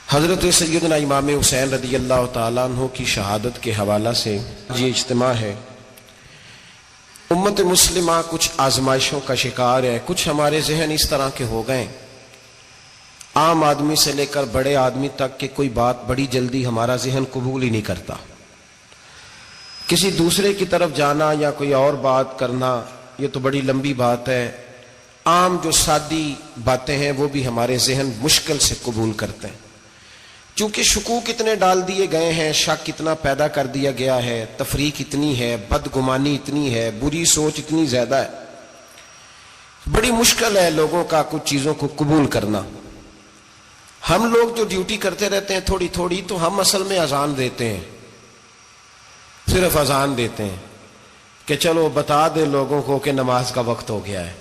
حضرت سیدنا امام حسین رضی اللہ تعالیٰ عنہ کی شہادت کے حوالہ سے یہ اجتماع ہے۔ امت مسلمہ کچھ آزمائشوں کا شکار ہے، کچھ ہمارے ذہن اس طرح کے ہو گئے، عام آدمی سے لے کر بڑے آدمی تک کہ کوئی بات بڑی جلدی ہمارا ذہن قبول ہی نہیں کرتا۔ کسی دوسرے کی طرف جانا یا کوئی اور بات کرنا یہ تو بڑی لمبی بات ہے، عام جو سادی باتیں ہیں وہ بھی ہمارے ذہن مشکل سے قبول کرتے ہیں، چونکہ شکوک اتنے ڈال دیے گئے ہیں، شک اتنا پیدا کر دیا گیا ہے، تفریق اتنی ہے، بدگمانی اتنی ہے، بری سوچ اتنی زیادہ ہے، بڑی مشکل ہے لوگوں کا کچھ چیزوں کو قبول کرنا۔ ہم لوگ جو ڈیوٹی کرتے رہتے ہیں تھوڑی تھوڑی، تو ہم اصل میں اذان دیتے ہیں، صرف اذان دیتے ہیں کہ چلو بتا دے لوگوں کو کہ نماز کا وقت ہو گیا ہے،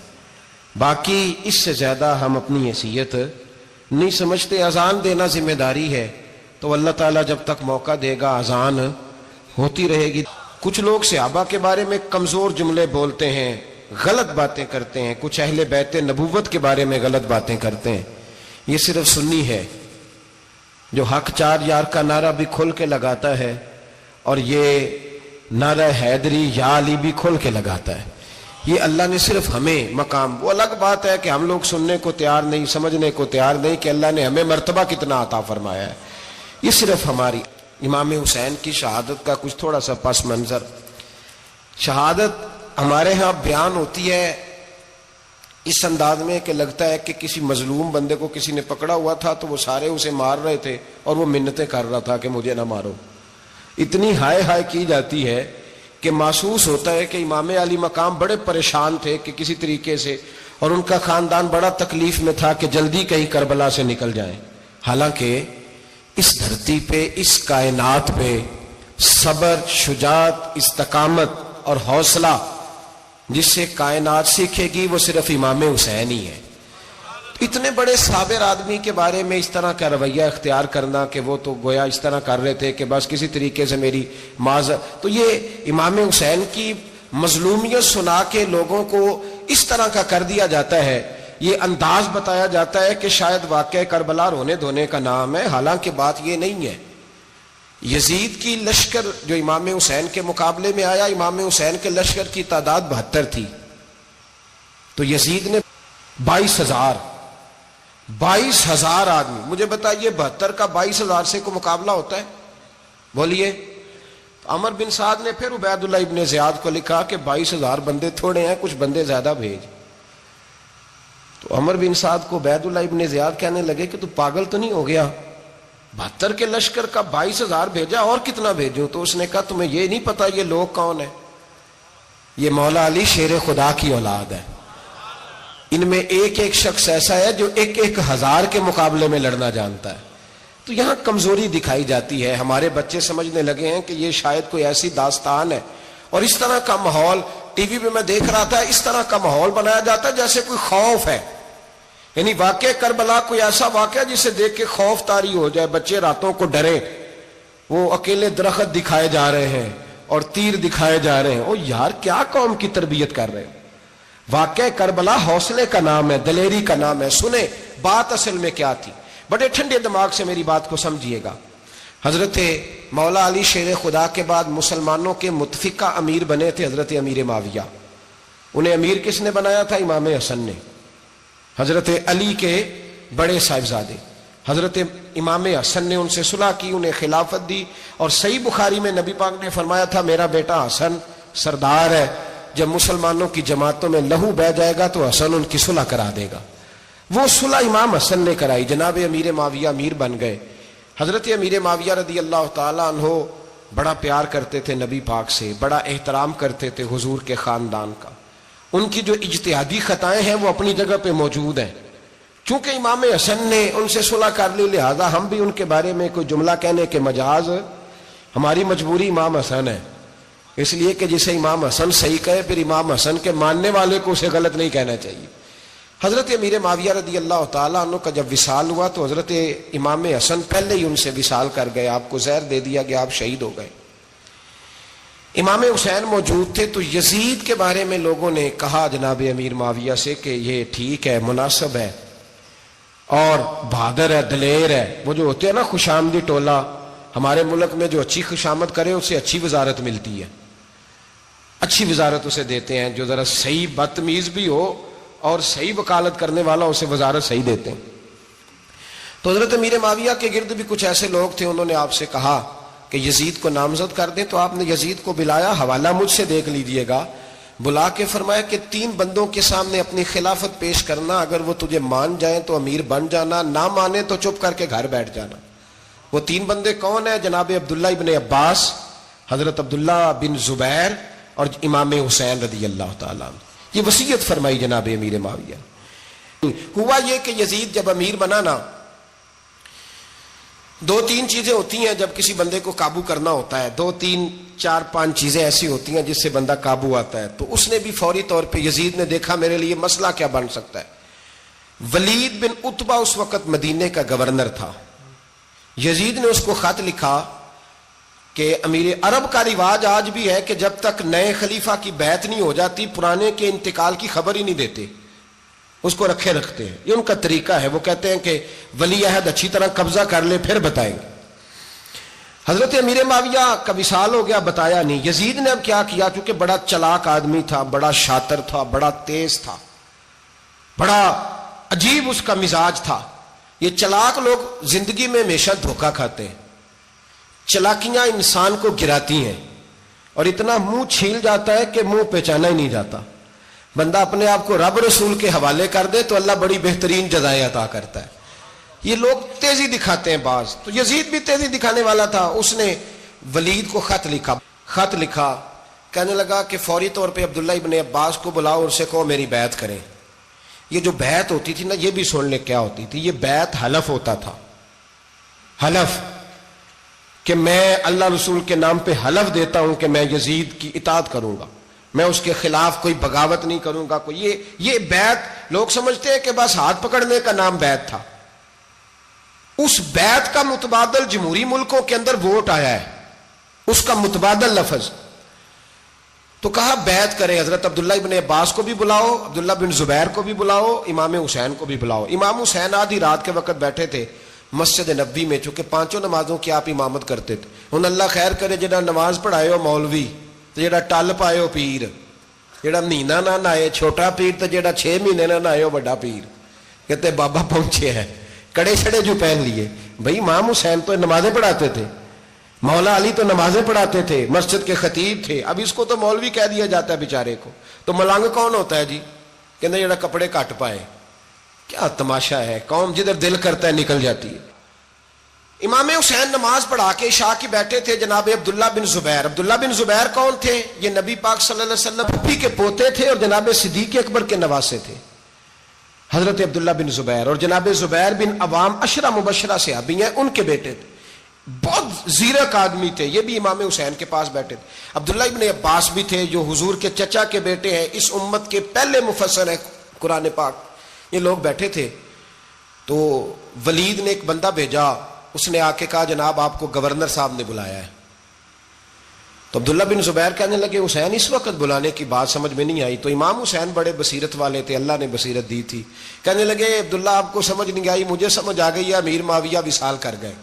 باقی اس سے زیادہ ہم اپنی حیثیت نہیں سمجھتے۔ اذان دینا ذمہ داری ہے، تو اللہ تعالیٰ جب تک موقع دے گا اذان ہوتی رہے گی۔ کچھ لوگ صحابہ کے بارے میں کمزور جملے بولتے ہیں، غلط باتیں کرتے ہیں، کچھ اہل بیت نبوت کے بارے میں غلط باتیں کرتے ہیں، یہ صرف سنی ہے جو حق چار یار کا نعرہ بھی کھل کے لگاتا ہے، اور یہ نعرہ حیدری یا علی بھی کھل کے لگاتا ہے۔ یہ اللہ نے صرف ہمیں مقام، وہ الگ بات ہے کہ ہم لوگ سننے کو تیار نہیں، سمجھنے کو تیار نہیں کہ اللہ نے ہمیں مرتبہ کتنا عطا فرمایا ہے۔ یہ صرف ہماری امام حسین کی شہادت کا کچھ تھوڑا سا پس منظر۔ شہادت ہمارے ہاں بیان ہوتی ہے اس انداز میں کہ لگتا ہے کہ کسی مظلوم بندے کو کسی نے پکڑا ہوا تھا تو وہ سارے اسے مار رہے تھے اور وہ منتیں کر رہا تھا کہ مجھے نہ مارو، اتنی ہائے ہائے کی جاتی ہے کہ محسوس ہوتا ہے کہ امام علی مقام بڑے پریشان تھے کہ کسی طریقے سے، اور ان کا خاندان بڑا تکلیف میں تھا کہ جلدی کہیں کربلا سے نکل جائیں۔ حالانکہ اس دھرتی پہ، اس کائنات پہ صبر، شجاعت، استقامت اور حوصلہ جس سے کائنات سیکھے گی وہ صرف امام حسین ہی ہے۔ اتنے بڑے صابر آدمی کے بارے میں اس طرح کا رویہ اختیار کرنا کہ وہ تو گویا اس طرح کر رہے تھے کہ بس کسی طریقے سے میری معذرت، تو یہ امام حسین کی مظلومیت سنا کے لوگوں کو اس طرح کا کر دیا جاتا ہے، یہ انداز بتایا جاتا ہے کہ شاید واقعہ کربلا رونے دھونے کا نام ہے، حالانکہ بات یہ نہیں ہے۔ یزید کی لشکر جو امام حسین کے مقابلے میں آیا، امام حسین کے لشکر کی تعداد 72 تھی، تو یزید نے 22,000 آدمی، مجھے بتائیے 72 کا 22,000 سے کو مقابلہ ہوتا ہے؟ بولیے۔ عمر بن سعد نے پھر عبید اللہ ابن زیاد کو لکھا کہ 22,000 بندے تھوڑے ہیں، کچھ بندے زیادہ بھیج۔ تو عمر بن سعد کو عبید اللہ ابن زیاد کہنے لگے کہ تو پاگل تو نہیں ہو گیا، 72 کے لشکر کا 22,000 بھیجا، اور کتنا بھیجوں؟ تو اس نے کہا تمہیں یہ نہیں پتا یہ لوگ کون ہیں؟ یہ مولا علی شیر خدا کی اولاد ہے، ان میں ایک ایک شخص ایسا ہے جو 1,000 کے مقابلے میں لڑنا جانتا ہے۔ تو یہاں کمزوری دکھائی جاتی ہے، ہمارے بچے سمجھنے لگے ہیں کہ یہ شاید کوئی ایسی داستان ہے، اور اس طرح کا ماحول ٹی وی پہ میں دیکھ رہا تھا، اس طرح کا ماحول بنایا جاتا ہے جیسے کوئی خوف ہے، یعنی واقع کربلا کوئی ایسا واقعہ جسے دیکھ کے خوف طاری ہو جائے، بچے راتوں کو ڈرے، وہ اکیلے درخت دکھائے جا رہے ہیں اور تیر دکھائے جا رہے ہیں۔ او یار کیا قوم کی تربیت کر رہے ہیں؟ واقع کربلا حوصلے کا نام ہے، دلیری کا نام ہے۔ سنیں بات اصل میں کیا تھی، بڑے ٹھنڈے دماغ سے میری بات کو سمجھیے گا۔ حضرت مولا علی شیر خدا کے بعد مسلمانوں کے متفقہ امیر بنے تھے حضرت امیر معاویہ۔ انہیں امیر کس نے بنایا تھا؟ امام حسن نے، حضرت علی کے بڑے صاحبزادے۔ حضرت امام حسن نے ان سے صلح کی، انہیں خلافت دی، اور صحیح بخاری میں نبی پاک نے فرمایا تھا میرا بیٹا حسن سردار ہے، جب مسلمانوں کی جماعتوں میں لہو بہ جائے گا تو حسن ان کی صلح کرا دے گا۔ وہ صلح امام حسن نے کرائی، جناب امیر معاویہ امیر بن گئے۔ حضرت امیر معاویہ رضی اللہ تعالیٰ عنہ بڑا پیار کرتے تھے نبی پاک سے، بڑا احترام کرتے تھے حضور کے خاندان کا۔ ان کی جو اجتہادی خطائیں ہیں وہ اپنی جگہ پہ موجود ہیں، چونکہ امام حسن نے ان سے صلح کر لی، لہذا ہم بھی ان کے بارے میں کوئی جملہ کہنے کے مجاز، ہماری مجبوری امام حسن ہے، اس لیے کہ جسے امام حسن صحیح کہے پھر امام حسن کے ماننے والے کو اسے غلط نہیں کہنا چاہیے۔ حضرت امیر معاویہ رضی اللہ تعالیٰ عنہ کا جب وصال ہوا تو حضرت امام حسن پہلے ہی ان سے وصال کر گئے، آپ کو زہر دے دیا گیا، آپ شہید ہو گئے۔ امام حسین موجود تھے، تو یزید کے بارے میں لوگوں نے کہا جناب امیر معاویہ سے کہ یہ ٹھیک ہے، مناسب ہے، اور بہادر ہے، دلیر ہے. وہ جو ہوتے ہیں نا خوش آمدی ٹولہ، ہمارے ملک میں جو اچھی خوشامد کرے اسے اچھی وزارت ملتی ہے، اچھی وزارت اسے دیتے ہیں. جو ذرا صحیح بدتمیز بھی ہو اور صحیح وکالت کرنے والا اسے وزارت صحیح دیتے ہیں. تو حضرت امیر معاویہ کے گرد بھی کچھ ایسے لوگ تھے، انہوں نے آپ سے کہا کہ یزید کو نامزد کر دیں. تو آپ نے یزید کو بلایا، حوالہ مجھ سے دیکھ لیجئے گا، بلا کے فرمایا کہ 3 بندوں کے سامنے اپنی خلافت پیش کرنا، اگر وہ تجھے مان جائیں تو امیر بن جانا، نہ مانے تو چپ کر کے گھر بیٹھ جانا. وہ 3 بندے کون ہیں؟ جناب عبداللہ ابن عباس، حضرت عبداللہ بن زبیر اور امام حسین رضی اللہ تعالیٰ عنہ. یہ وصیت فرمائی جناب امیر معاویہ. ہوا یہ کہ یزید جب امیر بنا نا، 2-3 چیزیں ہوتی ہیں جب کسی بندے کو قابو کرنا ہوتا ہے، 2-3-4-5 چیزیں ایسی ہوتی ہیں جس سے بندہ قابو آتا ہے. تو اس نے بھی فوری طور پہ، یزید نے دیکھا میرے لیے مسئلہ کیا بن سکتا ہے. ولید بن عتبہ اس وقت مدینے کا گورنر تھا. یزید نے اس کو خط لکھا کہ امیر عرب کا رواج آج بھی ہے کہ جب تک نئے خلیفہ کی بیعت نہیں ہو جاتی پرانے کے انتقال کی خبر ہی نہیں دیتے، اس کو رکھے رکھتے ہیں. یہ ان کا طریقہ ہے. وہ کہتے ہیں کہ ولی عہد اچھی طرح قبضہ کر لے پھر بتائیں گے. حضرت امیر معاویہ کا وصال ہو گیا، بتایا نہیں. یزید نے اب کیا کیا، چونکہ بڑا چلاک آدمی تھا، بڑا شاطر تھا، بڑا تیز تھا، بڑا عجیب اس کا مزاج تھا. یہ چلاک لوگ زندگی میں ہمیشہ دھوکہ کھاتے ہیں، چلاکیاں انسان کو گراتی ہیں اور اتنا منہ چھیل جاتا ہے کہ منہ پہچانا ہی نہیں جاتا. بندہ اپنے آپ کو رب رسول کے حوالے کر دے تو اللہ بڑی بہترین جزائیں عطا کرتا ہے. یہ لوگ تیزی دکھاتے ہیں بعض. تو یزید بھی تیزی دکھانے والا تھا. اس نے ولید کو خط لکھا کہنے لگا کہ فوری طور پہ عبداللہ ابن عباس کو بلاؤ اور اسے کہو میری بیعت کریں. یہ جو بیعت ہوتی تھی نا، یہ بھی سن لے کیا ہوتی تھی. یہ بیعت حلف ہوتا تھا، حلف کہ میں اللہ رسول کے نام پہ حلف دیتا ہوں کہ میں یزید کی اطاعت کروں گا، میں اس کے خلاف کوئی بغاوت نہیں کروں گا. کوئی یہ بیعت لوگ سمجھتے ہیں کہ بس ہاتھ پکڑنے کا نام بیعت تھا. اس بیعت کا متبادل جمہوری ملکوں کے اندر ووٹ آیا ہے، اس کا متبادل لفظ. تو کہا بیعت کرے. حضرت عبداللہ ابن عباس کو بھی بلاؤ، عبداللہ بن زبیر کو بھی بلاؤ، امام حسین کو بھی بلاؤ. امام حسین آدھی رات کے وقت بیٹھے تھے مسجد نبوی میں، چونکہ 5 نمازوں کی آپ امامت کرتے تھے. ان اللہ خیر کرے جڑا نماز پڑھائے ہو مولوی تو جڑا ٹل پائے ہو پیر، جڑا مہینہ نہ نہائے چھوٹا پیر تو جڑا 6 مہینے نہ نہائے ہو بڑا پیر. کہتے بابا پہنچے ہیں، کڑے چھڑے جو پہن لیے. بھائی امام حسین تو نمازیں پڑھاتے تھے، مولا علی تو نمازیں پڑھاتے تھے، مسجد کے خطیب تھے. اب اس کو تو مولوی کہہ دیا جاتا ہے بیچارے کو. تو ملنگ کون ہوتا ہے جی؟ کہتے جڑا کپڑے کٹ پائے. کیا تماشا ہے، قوم جدھر دل کرتا ہے نکل جاتی ہے. امام حسین نماز پڑھا کے عشاء کی بیٹھے تھے جناب عبداللہ بن زبیر. عبداللہ بن زبیر کون تھے؟ یہ نبی پاک صلی اللہ علیہ وسلم پھپھی کے پوتے تھے اور جناب صدیق اکبر کے نواسے تھے. حضرت عبداللہ بن زبیر اور جناب زبیر بن عوام عشرہ مبشرہ صحابی ہیں، ان کے بیٹے تھے. بہت زیرک آدمی تھے. یہ بھی امام حسین کے پاس بیٹھے تھے. عبداللہ ابن عباس بھی تھے جو حضور کے چچا کے بیٹے ہیں، اس امت کے پہلے مفسر ہیں قرآن پاک. یہ لوگ بیٹھے تھے. تو ولید نے ایک بندہ بھیجا، اس نے آ کے کہا جناب آپ کو گورنر صاحب نے بلایا ہے. تو عبداللہ بن زبیر کہنے لگے حسین اس وقت بلانے کی بات سمجھ میں نہیں آئی. تو امام حسین بڑے بصیرت والے تھے، اللہ نے بصیرت دی تھی. کہنے لگے عبداللہ آپ کو سمجھ نہیں آئی، مجھے سمجھ آ گئی ہے، امیر معاویہ وصال کر گئے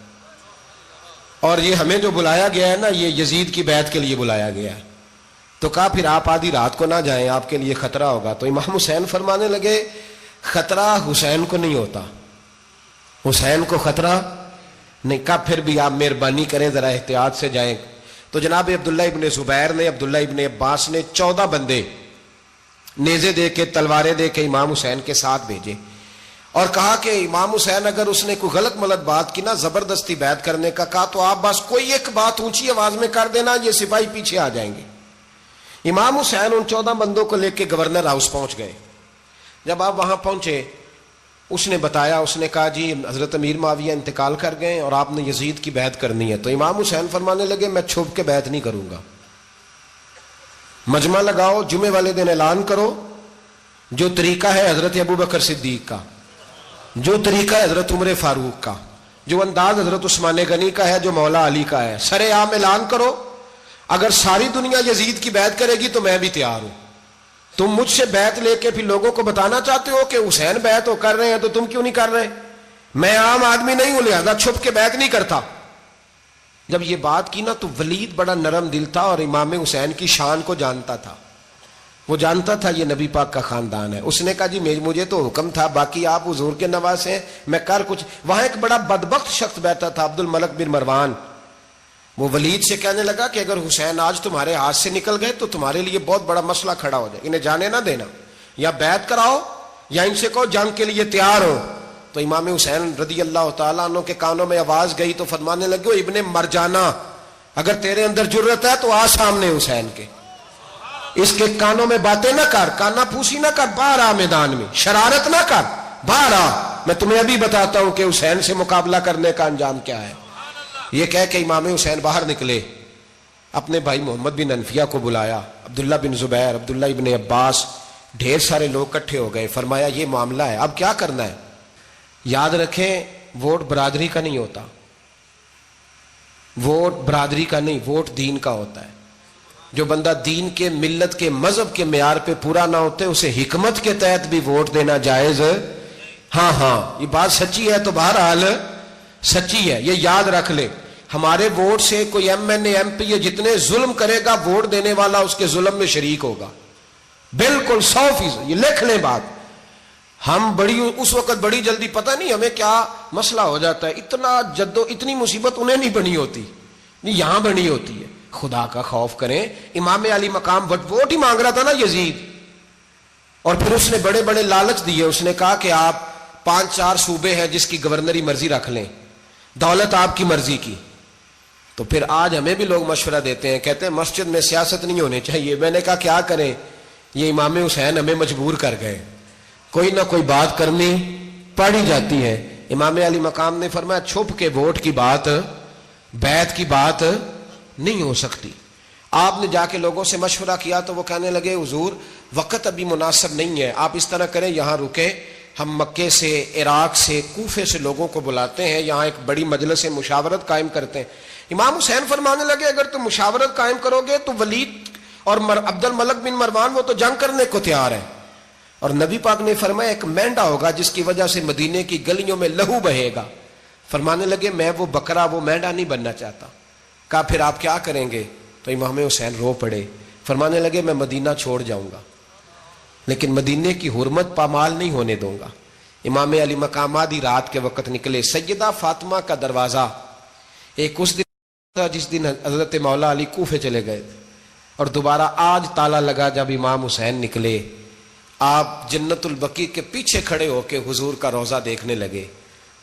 اور یہ ہمیں جو بلایا گیا ہے نا یہ یزید کی بیعت کے لیے بلایا گیا ہے. تو کہا پھر آپ آدھی رات کو نہ جائیں، آپ کے لیے خطرہ ہوگا. تو امام حسین فرمانے لگے خطرہ حسین کو نہیں ہوتا، حسین کو خطرہ نہیں. کہا پھر بھی آپ مہربانی کریں ذرا احتیاط سے جائیں. تو جناب عبداللہ ابن زبیر نے، عبداللہ ابن عباس نے 14 بندے نیزے دے کے تلواریں دے کے امام حسین کے ساتھ بھیجے اور کہا کہ امام حسین اگر اس نے کوئی غلط ملت بات کی نا، زبردستی بیعت کرنے کا کہا، تو آپ بس کوئی ایک بات اونچی آواز میں کر دینا، یہ سپاہی پیچھے آ جائیں گے. امام حسین ان 14 بندوں کو لے کے گورنر ہاؤس پہنچ گئے. جب آپ وہاں پہنچے اس نے بتایا، اس نے کہا جی حضرت امیر معاویہ انتقال کر گئے اور آپ نے یزید کی بیعت کرنی ہے. تو امام حسین فرمانے لگے میں چھپ کے بیعت نہیں کروں گا. مجمع لگاؤ، جمعے والے دن اعلان کرو، جو طریقہ ہے حضرت ابو بکر صدیق کا، جو طریقہ ہے حضرت عمر فاروق کا، جو انداز حضرت عثمان غنی کا ہے، جو مولا علی کا ہے، سر عام اعلان کرو. اگر ساری دنیا یزید کی بیعت کرے گی تو میں بھی تیار ہوں. تم مجھ سے بیعت لے کے پھر لوگوں کو بتانا چاہتے ہو کہ حسین بیعت ہو کر رہے ہیں تو تم کیوں نہیں کر رہے؟ میں عام آدمی نہیں ہوں لہذا چھپ کے بیعت نہیں کرتا. جب یہ بات کی نا تو ولید بڑا نرم دل تھا اور امام حسین کی شان کو جانتا تھا. وہ جانتا تھا یہ نبی پاک کا خاندان ہے. اس نے کہا جی مجھے تو حکم تھا، باقی آپ حضور کے نواز ہیں، میں کر کچھ. وہاں ایک بڑا بدبخت شخص بیٹھا تھا، عبد الملک بن مروان. وہ ولید سے کہنے لگا کہ اگر حسین آج تمہارے ہاتھ سے نکل گئے تو تمہارے لیے بہت بڑا مسئلہ کھڑا ہو جائے، انہیں جانے نہ دینا، یا بیعت کراؤ یا ان سے کہو جنگ کے لیے تیار ہو. تو امام حسین رضی اللہ تعالیٰ عنہ کے کانوں میں آواز گئی تو فرمانے لگے ابن مرجانہ، اگر تیرے اندر جرت ہے تو آ سامنے حسین کے، اس کے کانوں میں باتیں نہ کر، کانا پھوسی نہ کر، باہر آ میدان میں، شرارت نہ کر، باہر آ، میں تمہیں ابھی بتاتا ہوں کہ حسین سے مقابلہ کرنے کا انجام کیا ہے. یہ کہہ کہ امام حسین باہر نکلے، اپنے بھائی محمد بن انفیہ کو بلایا، عبداللہ بن زبیر، عبداللہ ابن عباس، ڈھیر سارے لوگ اکٹھے ہو گئے. فرمایا یہ معاملہ ہے، اب کیا کرنا ہے. یاد رکھیں ووٹ برادری کا نہیں ہوتا، ووٹ برادری کا نہیں، ووٹ دین کا ہوتا ہے. جو بندہ دین کے، ملت کے، مذہب کے معیار پہ پورا نہ ہوتے اسے حکمت کے تحت بھی ووٹ دینا جائز. ہاں یہ بات سچی ہے تو بہرحال سچی ہے، یہ یاد رکھ لے. ہمارے ووٹ سے کوئی ایم این اے، ایم پی اے جتنے ظلم کرے گا، ووٹ دینے والا اس کے ظلم میں شریک ہوگا، بالکل 100%. یہ لکھ لیں بات. ہم اس وقت بڑی جلدی، پتہ نہیں ہمیں کیا مسئلہ ہو جاتا ہے، اتنا اتنی مصیبت انہیں نہیں بنی ہوتی، یہاں بنی ہوتی ہے. خدا کا خوف کریں. امام علی مقام ووٹ ہی مانگ رہا تھا نا یزید، اور پھر اس نے بڑے بڑے لالچ دیے. اس نے کہا کہ آپ 5-4 صوبے ہیں جس کی گورنری مرضی رکھ لیں، دولت آپ کی مرضی کی. تو پھر آج ہمیں بھی لوگ مشورہ دیتے ہیں، کہتے ہیں مسجد میں سیاست نہیں ہونی چاہیے. میں نے کہا کیا کریں، یہ امام حسین ہمیں مجبور کر گئے، کوئی نہ کوئی بات کرنی پڑ ہی جاتی ہے. امام علی مقام نے فرمایا چھپ کے ووٹ کی بات، بیعت کی بات نہیں ہو سکتی. آپ نے جا کے لوگوں سے مشورہ کیا تو وہ کہنے لگے حضور وقت ابھی مناسب نہیں ہے، آپ اس طرح کریں یہاں رکے، ہم مکے سے، عراق سے، کوفے سے لوگوں کو بلاتے ہیں، یہاں ایک بڑی مجلس مشاورت قائم کرتے ہیں. امام حسین فرمانے لگے اگر تم مشاورت قائم کرو گے تو ولید اور عبد الملک بن مروان وہ تو جنگ کرنے کو تیار ہیں، اور نبی پاک نے فرمایا ایک مینڈا ہوگا جس کی وجہ سے مدینے کی گلیوں میں لہو بہے گا. فرمانے لگے میں وہ بکرا، وہ مینڈا نہیں بننا چاہتا. کہا پھر آپ کیا کریں گے؟ تو امام حسین رو پڑے، فرمانے لگے میں مدینہ چھوڑ جاؤں گا لیکن مدینے کی حرمت پامال نہیں ہونے دوں گا. امام علی مقام آدھی رات کے وقت نکلے. سیدہ فاطمہ کا دروازہ ایک اس دن تھا جس دن حضرت مولا علی کوفے چلے گئے تھے، اور دوبارہ آج تالا لگا جب امام حسین نکلے. آپ جنت البقیع کے پیچھے کھڑے ہو کے حضور کا روضہ دیکھنے لگے.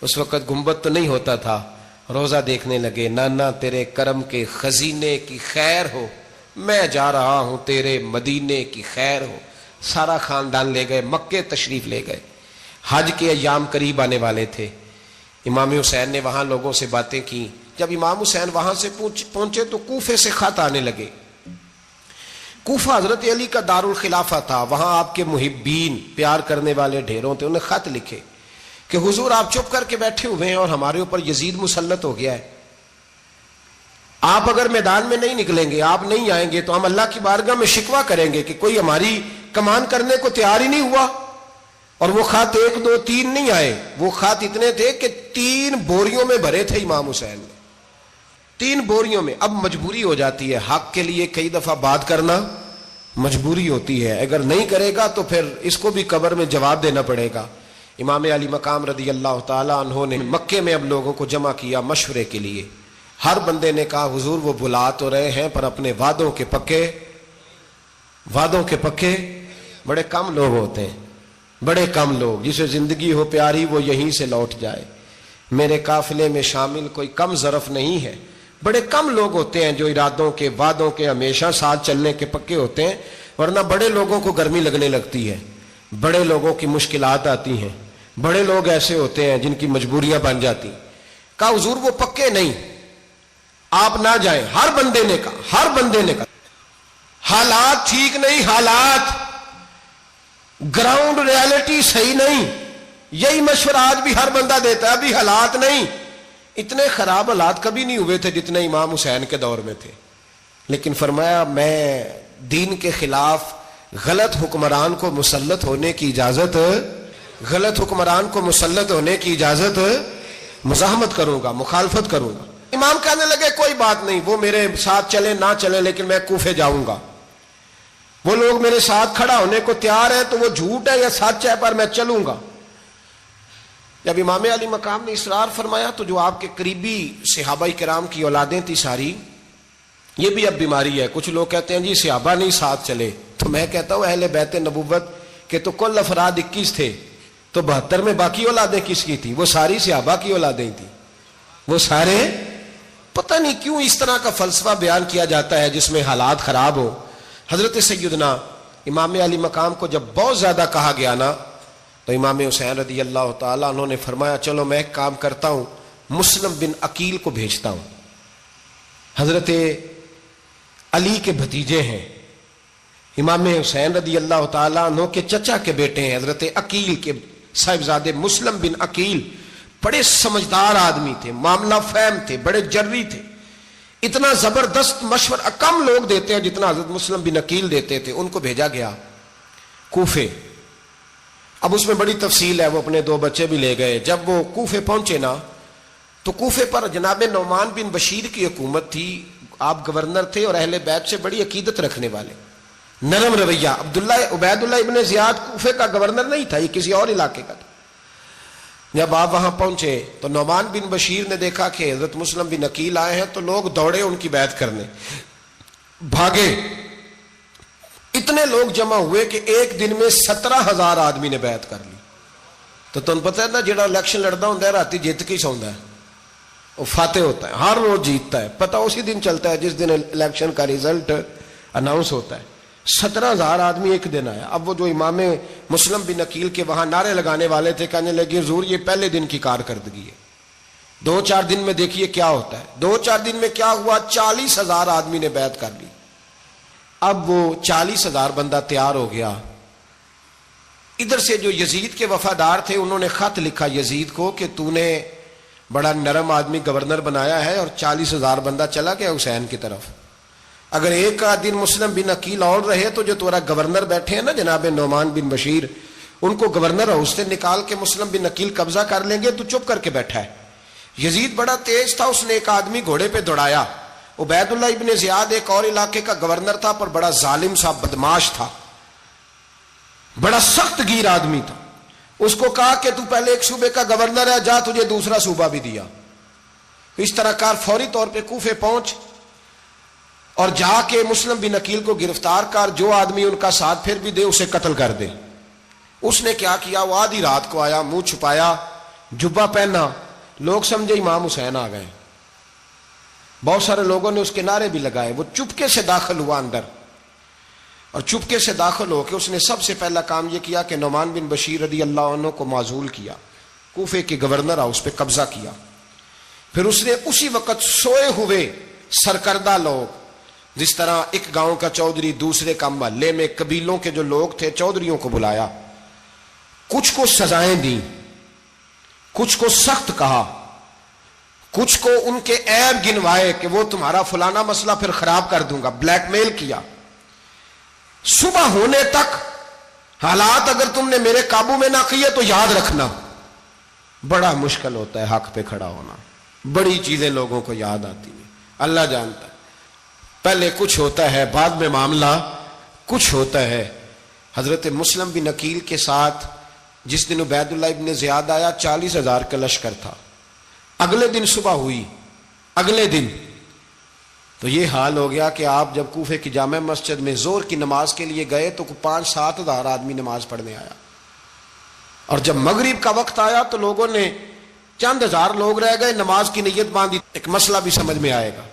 اس وقت گنبد تو نہیں ہوتا تھا، روضہ دیکھنے لگے. نانا تیرے کرم کے خزینے کی خیر ہو، میں جا رہا ہوں تیرے مدینے کی خیر ہو. سارا خاندان لے گئے، مکے تشریف لے گئے. حج کے ایام قریب آنے والے تھے. امام حسین نے وہاں لوگوں سے باتیں کی. جب امام حسین وہاں سے پہنچے تو کوفے سے خط آنے لگے. کوفہ حضرت علی کا دارالخلافہ تھا، وہاں آپ کے محبین، پیار کرنے والے ڈھیروں تھے. انہیں خط لکھے کہ حضور آپ چپ کر کے بیٹھے ہوئے ہیں اور ہمارے اوپر یزید مسلط ہو گیا ہے. آپ اگر میدان میں نہیں نکلیں گے، آپ نہیں آئیں گے تو ہم اللہ کی بارگاہ میں شکوہ کریں گے کہ کوئی ہماری کمان کرنے کو تیار ہی نہیں ہوا. اور وہ خط 1 2 3 نہیں آئے، وہ خط اتنے تھے کہ 3 بوریوں میں بھرے تھے امام حسین نے، 3 بوریوں میں. اب مجبوری ہو جاتی ہے، حق کے لیے کئی دفعہ بات کرنا مجبوری ہوتی ہے. اگر نہیں کرے گا تو پھر اس کو بھی قبر میں جواب دینا پڑے گا. امام علی مقام رضی اللہ تعالی عنہ نے مکے میں اب لوگوں کو جمع کیا مشورے کے لیے. ہر بندے نے کہا حضور وہ بلا تو رہے ہیں پر اپنے وعدوں کے پکے. بڑے کم لوگ ہوتے ہیں، بڑے کم لوگ، جسے زندگی ہو پیاری وہ یہیں سے لوٹ جائے. میرے قافلے میں شامل کوئی کم ظرف نہیں ہے. بڑے کم لوگ ہوتے ہیں جو ارادوں کے، وعدوں کے، ہمیشہ ساتھ چلنے کے پکے ہوتے ہیں. ورنہ بڑے لوگوں کو گرمی لگنے لگتی ہے، بڑے لوگوں کی مشکلات آتی ہیں، بڑے لوگ ایسے ہوتے ہیں جن کی مجبوریاں بن جاتی. کہا حضور وہ پکے نہیں، آپ نہ جائیں. ہر بندے نے کہا حالات ٹھیک نہیں، حالات گراؤنڈ ریالٹی صحیح نہیں. یہی مشورہ آج بھی ہر بندہ دیتا ہے، ابھی حالات نہیں. اتنے خراب حالات کبھی نہیں ہوئے تھے جتنے امام حسین کے دور میں تھے. لیکن فرمایا میں دین کے خلاف غلط حکمران کو مسلط ہونے کی اجازت غلط حکمران کو مسلط ہونے کی اجازت مزاحمت کروں گا، مخالفت کروں گا۔ امام کہنے لگے کوئی بات نہیں، وہ میرے ساتھ چلے نہ چلے لیکن میں کوفے جاؤں گا، وہ لوگ میرے ساتھ کھڑا ہونے کو تیار ہے تو وہ جھوٹ ہے یا سچ ہے پر میں چلوں گا۔ جب امام علی مقام نے اصرار فرمایا تو جو آپ کے قریبی صحابہ کرام کی اولادیں تھی ساری، یہ بھی اب بیماری ہے، کچھ لوگ کہتے ہیں جی صحابہ نہیں ساتھ چلے، تو میں کہتا ہوں اہل بیت نبوت کے تو کل افراد 21 تھے، تو 72 میں باقی اولادیں کس کی تھی؟ وہ ساری صحابہ کی اولادیں تھیں، وہ سارے۔ پتہ نہیں کیوں اس طرح کا فلسفہ بیان کیا جاتا ہے جس میں حالات خراب ہو۔ حضرت سیدنا امام علی مقام کو جب بہت زیادہ کہا گیا نا تو امام حسین رضی اللہ تعالیٰ انہوں نے فرمایا چلو میں ایک کام کرتا ہوں، مسلم بن عقیل کو بھیجتا ہوں، حضرت علی کے بھتیجے ہیں، امام حسین رضی اللہ تعالیٰ عنہ کے چچا کے بیٹے ہیں، حضرت عقیل کے صاحبزادے مسلم بن عقیل بڑے سمجھدار آدمی تھے، معاملہ فہم تھے، بڑے جری تھے، اتنا زبردست مشورہ کم لوگ دیتے ہیں جتنا حضرت مسلم بن عقیل دیتے تھے۔ ان کو بھیجا گیا کوفے۔ اب اس میں بڑی تفصیل ہے، وہ اپنے 2 بچے بھی لے گئے۔ جب وہ کوفے پہنچے نا تو کوفے پر جناب نعمان بن بشیر کی حکومت تھی، آپ گورنر تھے اور اہل بیت سے بڑی عقیدت رکھنے والے، نرم رویہ۔ عبید اللہ ابن زیاد کوفے کا گورنر نہیں تھا، یہ کسی اور علاقے کا تھا۔ جب آپ وہاں پہنچے تو نعمان بن بشیر نے دیکھا کہ حضرت مسلم بن عقیل آئے ہیں تو لوگ دوڑے ان کی بیعت کرنے، بھاگے، اتنے لوگ جمع ہوئے کہ ایک دن میں 17,000 آدمی نے بیعت کر لی۔ تو تم پتہ ہے نا جڑا الیکشن لڑتا ہوں ہے راتی جیت کے سوندا ہے، وہ فاتح ہوتا ہے، ہر روز جیتتا ہے، پتہ اسی دن چلتا ہے جس دن الیکشن کا ریزلٹ اناؤنس ہوتا ہے۔ 17,000 آدمی ایک دن آیا۔ اب وہ جو امام مسلم بن عقیل کے وہاں نعرے لگانے والے تھے کہنے لگے حضور یہ پہلے دن کی کارکردگی ہے، 2-4 دن میں دیکھیے کیا ہوتا ہے۔ 2-4 دن میں کیا ہوا؟ 40,000 آدمی نے بیعت کر لی۔ اب وہ 40,000 بندہ تیار ہو گیا۔ ادھر سے جو یزید کے وفادار تھے انہوں نے خط لکھا یزید کو کہ تو نے بڑا نرم آدمی گورنر بنایا ہے اور 40,000 بندہ چلا گیا حسین کی طرف، اگر ایک دن مسلم بن عقیل اور رہے تو جو تمہارا گورنر بیٹھے ہیں نا جناب نعمان بن بشیر، ان کو گورنر ہاؤس سے نکال کے مسلم بن عقیل قبضہ کر لیں گے، تو چپ کر کے بیٹھا ہے۔ یزید بڑا تیز تھا، اس نے ایک آدمی گھوڑے پہ دوڑایا۔ عبید اللہ ابن زیاد ایک اور علاقے کا گورنر تھا پر بڑا ظالم سا بدماش تھا، بڑا سخت گیر آدمی تھا۔ اس کو کہا کہ تو پہلے ایک صوبے کا گورنر ہے، جا تجھے دوسرا صوبہ بھی دیا۔ اس طرح کار فوری طور پہ کوفے پہنچ اور جا کے مسلم بن عقیل کو گرفتار کر، جو آدمی ان کا ساتھ پھر بھی دے اسے قتل کر دے۔ اس نے کیا کیا؟ وہ آدھی رات کو آیا، منہ چھپایا، جبہ پہنا، لوگ سمجھے امام حسین آ گئے۔ بہت سارے لوگوں نے اس کے نعرے بھی لگائے۔ وہ چپکے سے داخل ہوا اندر، اور چپکے سے داخل ہو کے اس نے سب سے پہلا کام یہ کیا کہ نعمان بن بشیر رضی اللہ عنہ کو معزول کیا، کوفے کے گورنر ہاؤس پہ قبضہ کیا۔ پھر اس نے اسی وقت سوئے ہوئے سرکردہ لوگ، جس طرح ایک گاؤں کا چودھری دوسرے کا محلے میں قبیلوں کے جو لوگ تھے چودھریوں کو بلایا، کچھ کو سزائیں دیں، کچھ کو سخت کہا، کچھ کو ان کے عیب گنوائے کہ وہ تمہارا فلانا مسئلہ پھر خراب کر دوں گا، بلیک میل کیا۔ صبح ہونے تک حالات اگر تم نے میرے قابو میں نہ کیے تو یاد رکھنا بڑا مشکل ہوتا ہے حق پہ کھڑا ہونا، بڑی چیزیں لوگوں کو یاد آتی ہیں، اللہ جانتا ہے۔ پہلے کچھ ہوتا ہے، بعد میں معاملہ کچھ ہوتا ہے۔ حضرت مسلم بن عقیل کے ساتھ جس دن عبید اللہ ابن زیاد آیا 40,000 کا لشکر تھا۔ اگلے دن صبح ہوئی، اگلے دن تو یہ حال ہو گیا کہ آپ جب کوفے کی جامع مسجد میں ظہر کی نماز کے لیے گئے تو 5-7 ہزار آدمی نماز پڑھنے آیا، اور جب مغرب کا وقت آیا تو لوگوں نے چند ہزار لوگ رہ گئے، نماز کی نیت باندھی۔ ایک مسئلہ بھی سمجھ میں آئے گا،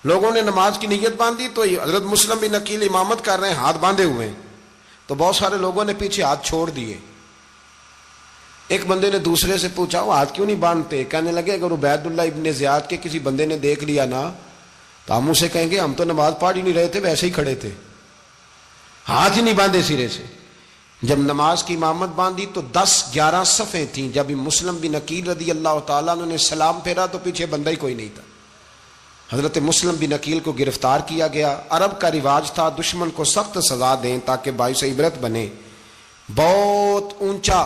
لوگوں نے نماز کی نیت باندھی تو حضرت مسلم بن عقیل امامت کر رہے ہیں، ہاتھ باندھے ہوئے ہیں، تو بہت سارے لوگوں نے پیچھے ہاتھ چھوڑ دیے۔ ایک بندے نے دوسرے سے پوچھا وہ ہاتھ کیوں نہیں باندھتے؟ کہنے لگے اگر عبید اللہ ابن زیاد کے کسی بندے نے دیکھ لیا نا تو ہم اسے کہیں گے ہم تو نماز پڑھ ہی نہیں رہے تھے، ویسے ہی کھڑے تھے، ہاتھ ہی نہیں باندھے سرے سے۔ جب نماز کی امامت باندھی تو 10-11 صفیں تھیں۔ جب مسلم بن عقیل رضی اللہ تعالیٰ نے سلام پھیرا تو پیچھے بندہ ہی کوئی نہیں تھا۔ حضرت مسلم بن عقیل کو گرفتار کیا گیا۔ عرب کا رواج تھا دشمن کو سخت سزا دیں تاکہ باعث عبرت بنے۔ بہت اونچا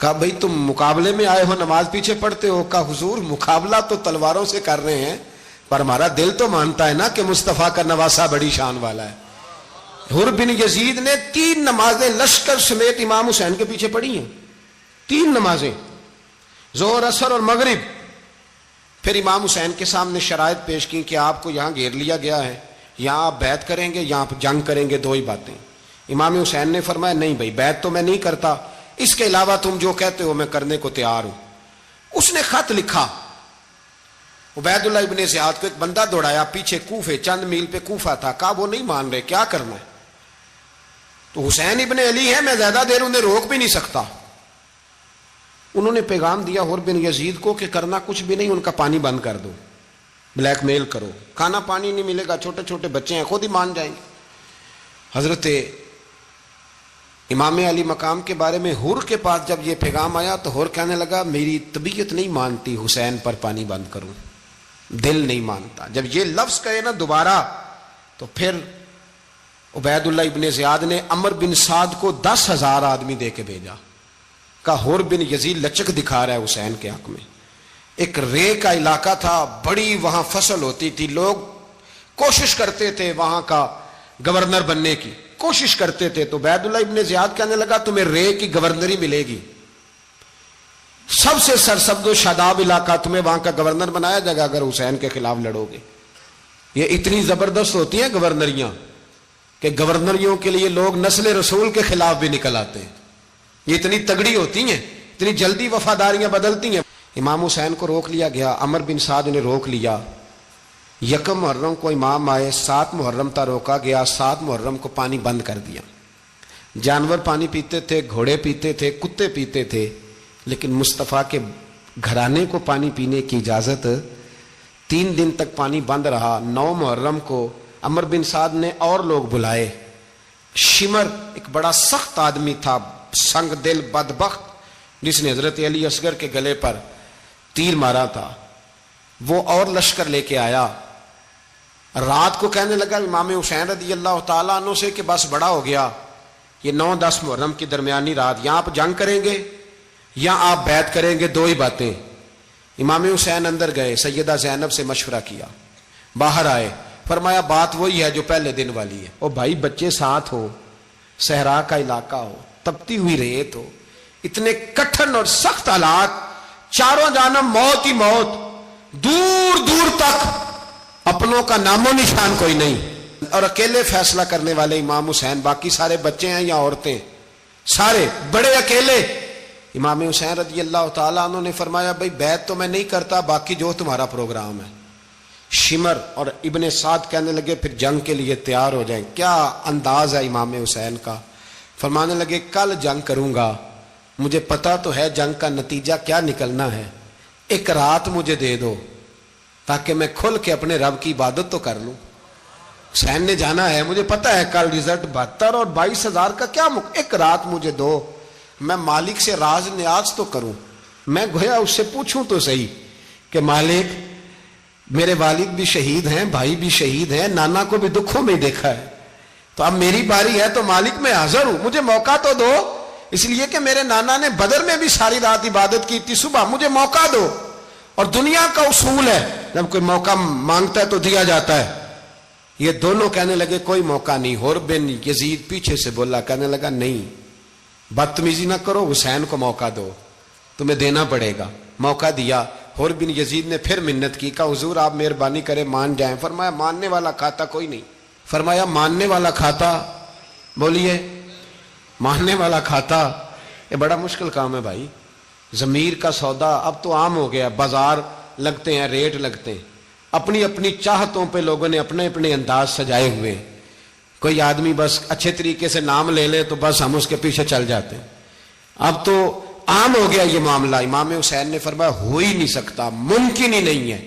کہا بھئی تم مقابلے میں آئے ہو نماز پیچھے پڑھتے ہو؟ کہا حضور مقابلہ تو تلواروں سے کر رہے ہیں پر ہمارا دل تو مانتا ہے نا کہ مصطفیٰ کا نواسہ بڑی شان والا ہے۔ حر بن یزید نے 3 نمازیں لشکر سمیت امام حسین کے پیچھے پڑھی ہیں، 3 نمازیں، ظہر اثر اور مغرب۔ پھر امام حسین کے سامنے شرائط پیش کی کہ آپ کو یہاں گھیر لیا گیا ہے، یہاں آپ بیعت کریں گے، یہاں آپ جنگ کریں گے، 2 ہی باتیں۔ امام حسین نے فرمایا نہیں بھائی بیعت تو میں نہیں کرتا، اس کے علاوہ تم جو کہتے ہو میں کرنے کو تیار ہوں۔ اس نے خط لکھا، عبید اللہ ابن زیاد کو ایک بندہ دوڑایا پیچھے، کوفے چند میل پہ کوفہ تھا، کہا وہ نہیں مان رہے، کیا کرنا ہے؟ تو حسین ابن علی ہے، میں زیادہ دیر انہیں روک بھی نہیں سکتا۔ انہوں نے پیغام دیا حر بن یزید کو کہ کرنا کچھ بھی نہیں، ان کا پانی بند کر دو، بلیک میل کرو، کھانا پانی نہیں ملے گا، چھوٹے چھوٹے بچے ہیں، خود ہی مان جائیں گے۔ حضرت امام علی مقام کے بارے میں حر کے پاس جب یہ پیغام آیا تو حر کہنے لگا میری طبیعت نہیں مانتی حسین پر پانی بند کروں، دل نہیں مانتا۔ جب یہ لفظ کہے نا دوبارہ تو پھر عبید اللہ ابن زیاد نے عمر بن سعد کو 10,000 آدمی دے کے بھیجا، کہا حر بن یزید لچک دکھا رہا ہے حسین کے حق میں۔ ایک رے کا علاقہ تھا، بڑی وہاں فصل ہوتی تھی، لوگ کوشش کرتے تھے وہاں کا گورنر بننے کی، کوشش کرتے تھے۔ تو عبید اللہ ابن زیاد کہنے لگا تمہیں رے کی گورنری ملے گی، سب سے سرسبز و شاداب علاقہ، تمہیں وہاں کا گورنر بنایا جائے گا اگر حسین کے خلاف لڑو گے۔ یہ اتنی زبردست ہوتی ہیں گورنریاں کہ گورنریوں کے لیے لوگ نسل رسول کے خلاف بھی نکل آتے ہیں، یہ اتنی تگڑی ہوتی ہیں، اتنی جلدی وفاداریاں بدلتی ہیں۔ امام حسین کو روک لیا گیا، عمر بن سعد نے روک لیا۔ 1 محرم کو امام آئے، 7 محرم تا روکا گیا، 7 محرم کو پانی بند کر دیا۔ جانور پانی پیتے تھے، گھوڑے پیتے تھے، کتے پیتے تھے، لیکن مصطفیٰ کے گھرانے کو پانی پینے کی اجازت، 3 دن تک پانی بند رہا۔ 9 محرم کو عمر بن سعد نے اور لوگ بلائے۔ شمر ایک بڑا سخت آدمی تھا، سنگ دل بدبخت، جس نے حضرت علی اصغر کے گلے پر تیر مارا تھا، وہ اور لشکر لے کے آیا۔ رات کو کہنے لگا امام حسین رضی اللہ تعالیٰ عنہ سے کہ بس بڑا ہو گیا، یہ 9-10 محرم کی درمیانی رات، یہاں آپ جنگ کریں گے یا آپ بیعت کریں گے، 2 ہی باتیں۔ امام حسین اندر گئے، سیدہ زینب سے مشورہ کیا، باہر آئے، فرمایا بات وہی ہے جو پہلے دن والی ہے۔ او بھائی بچے ساتھ ہو، صحرا کا علاقہ ہو، تپتی ہوئی ریت ہو، اتنے کٹھن اور سخت حالات، چاروں جانب موت ہی موت، دور دور تک اپنوں کا نام و نشان کوئی نہیں، اور اکیلے فیصلہ کرنے والے امام حسین، باقی سارے بچے ہیں یا عورتیں، سارے بڑے اکیلے۔ امام حسین رضی اللہ تعالیٰ عنہ نے فرمایا بھائی بیعت تو میں نہیں کرتا، باقی جو تمہارا پروگرام ہے۔ شمر اور ابن سعد کہنے لگے پھر جنگ کے لیے تیار ہو جائیں۔ کیا انداز ہے امام حسین کا، فرمانے لگے کل جنگ کروں گا، مجھے پتا تو ہے جنگ کا نتیجہ کیا نکلنا ہے، 1 رات مجھے دے دو تاکہ میں کھل کے اپنے رب کی عبادت تو کر لوں۔ حسین نے جانا ہے، مجھے پتا ہے کل رزلٹ 72 اور 22,000 کا کیا 1 رات مجھے دو، میں مالک سے راز نیاز تو کروں، میں گویا اس سے پوچھوں تو صحیح کہ مالک میرے والد بھی شہید ہیں، بھائی بھی شہید ہیں، نانا کو بھی دکھوں میں دیکھا ہے، تو اب میری باری ہے تو مالک میں حاضر ہوں، مجھے موقع تو دو، اس لیے کہ میرے نانا نے بدر میں بھی ساری رات عبادت کی تھی، صبح مجھے موقع دو۔ اور دنیا کا اصول ہے جب کوئی موقع مانگتا ہے تو دیا جاتا ہے۔ یہ دونوں کہنے لگے کوئی موقع نہیں۔ حر بن یزید پیچھے سے بولا، کہنے لگا نہیں بدتمیزی نہ کرو، حسین کو موقع دو، تمہیں دینا پڑے گا۔ موقع دیا۔ حر بن یزید نے پھر منت کی، کہا حضور آپ مہربانی کریں مان جائیں۔ فرمایا ماننے والا کھاتا کوئی نہیں۔ فرمایا ماننے والا کھاتا، بولیے ماننے والا کھاتا، یہ بڑا مشکل کام ہے بھائی۔ ضمیر کا سودا اب تو عام ہو گیا، بازار لگتے ہیں، ریٹ لگتے ہیں، اپنی اپنی چاہتوں پہ لوگوں نے اپنے اپنے انداز سجائے ہوئے ہیں۔ کوئی آدمی بس اچھے طریقے سے نام لے لے تو بس ہم اس کے پیچھے چل جاتے ہیں، اب تو عام ہو گیا یہ معاملہ۔ امام حسین نے فرمایا ہو ہی نہیں سکتا، ممکن ہی نہیں ہے۔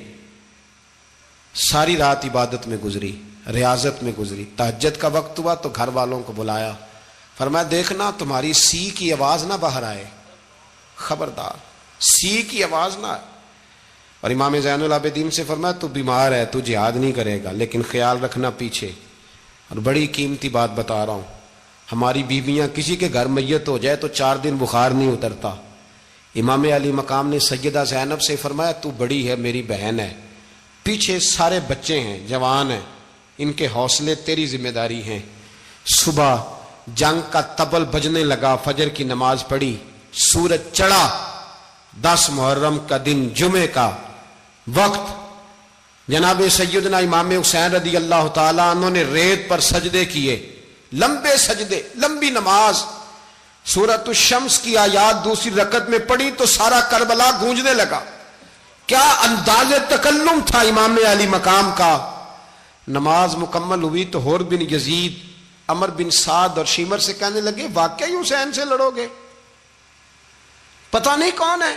ساری رات عبادت میں گزری، ریاضت میں گزری، تہجد کا وقت ہوا تو گھر والوں کو بلایا، فرمایا دیکھنا تمہاری سی کی آواز نہ باہر آئے، خبردار سی کی آواز نہ آئے۔ اور امام زین العابدین سے فرمایا تو بیمار ہے، تو جہاد نہیں کرے گا، لیکن خیال رکھنا پیچھے۔ اور بڑی قیمتی بات بتا رہا ہوں، ہماری بیویاں کسی کے گھر میت ہو جائے تو 4 دن بخار نہیں اترتا، امام علی مقام نے سیدہ زینب سے فرمایا تو بڑی ہے، میری بہن ہے، پیچھے سارے بچے ہیں، جوان ہیں، ان کے حوصلے تیری ذمہ داری ہیں۔ صبح جنگ کا طبل بجنے لگا، فجر کی نماز پڑھی، سورج چڑھا، 10 محرم کا دن، جمعے کا وقت، جناب سیدنا امام حسین رضی اللہ تعالیٰ عنہ نے ریت پر سجدے کیے، لمبے سجدے، لمبی نماز، سورۃ الشمس کی آیات دوسری رکعت میں پڑھی تو سارا کربلا گونجنے لگا۔ کیا انداز تکلم تھا امام علی مقام کا۔ نماز مکمل ہوئی تو حور بن یزید، عمر بن سعد اور شیمر سے کہنے لگے واقعی حسین سے لڑو گے؟ پتہ نہیں کون ہے۔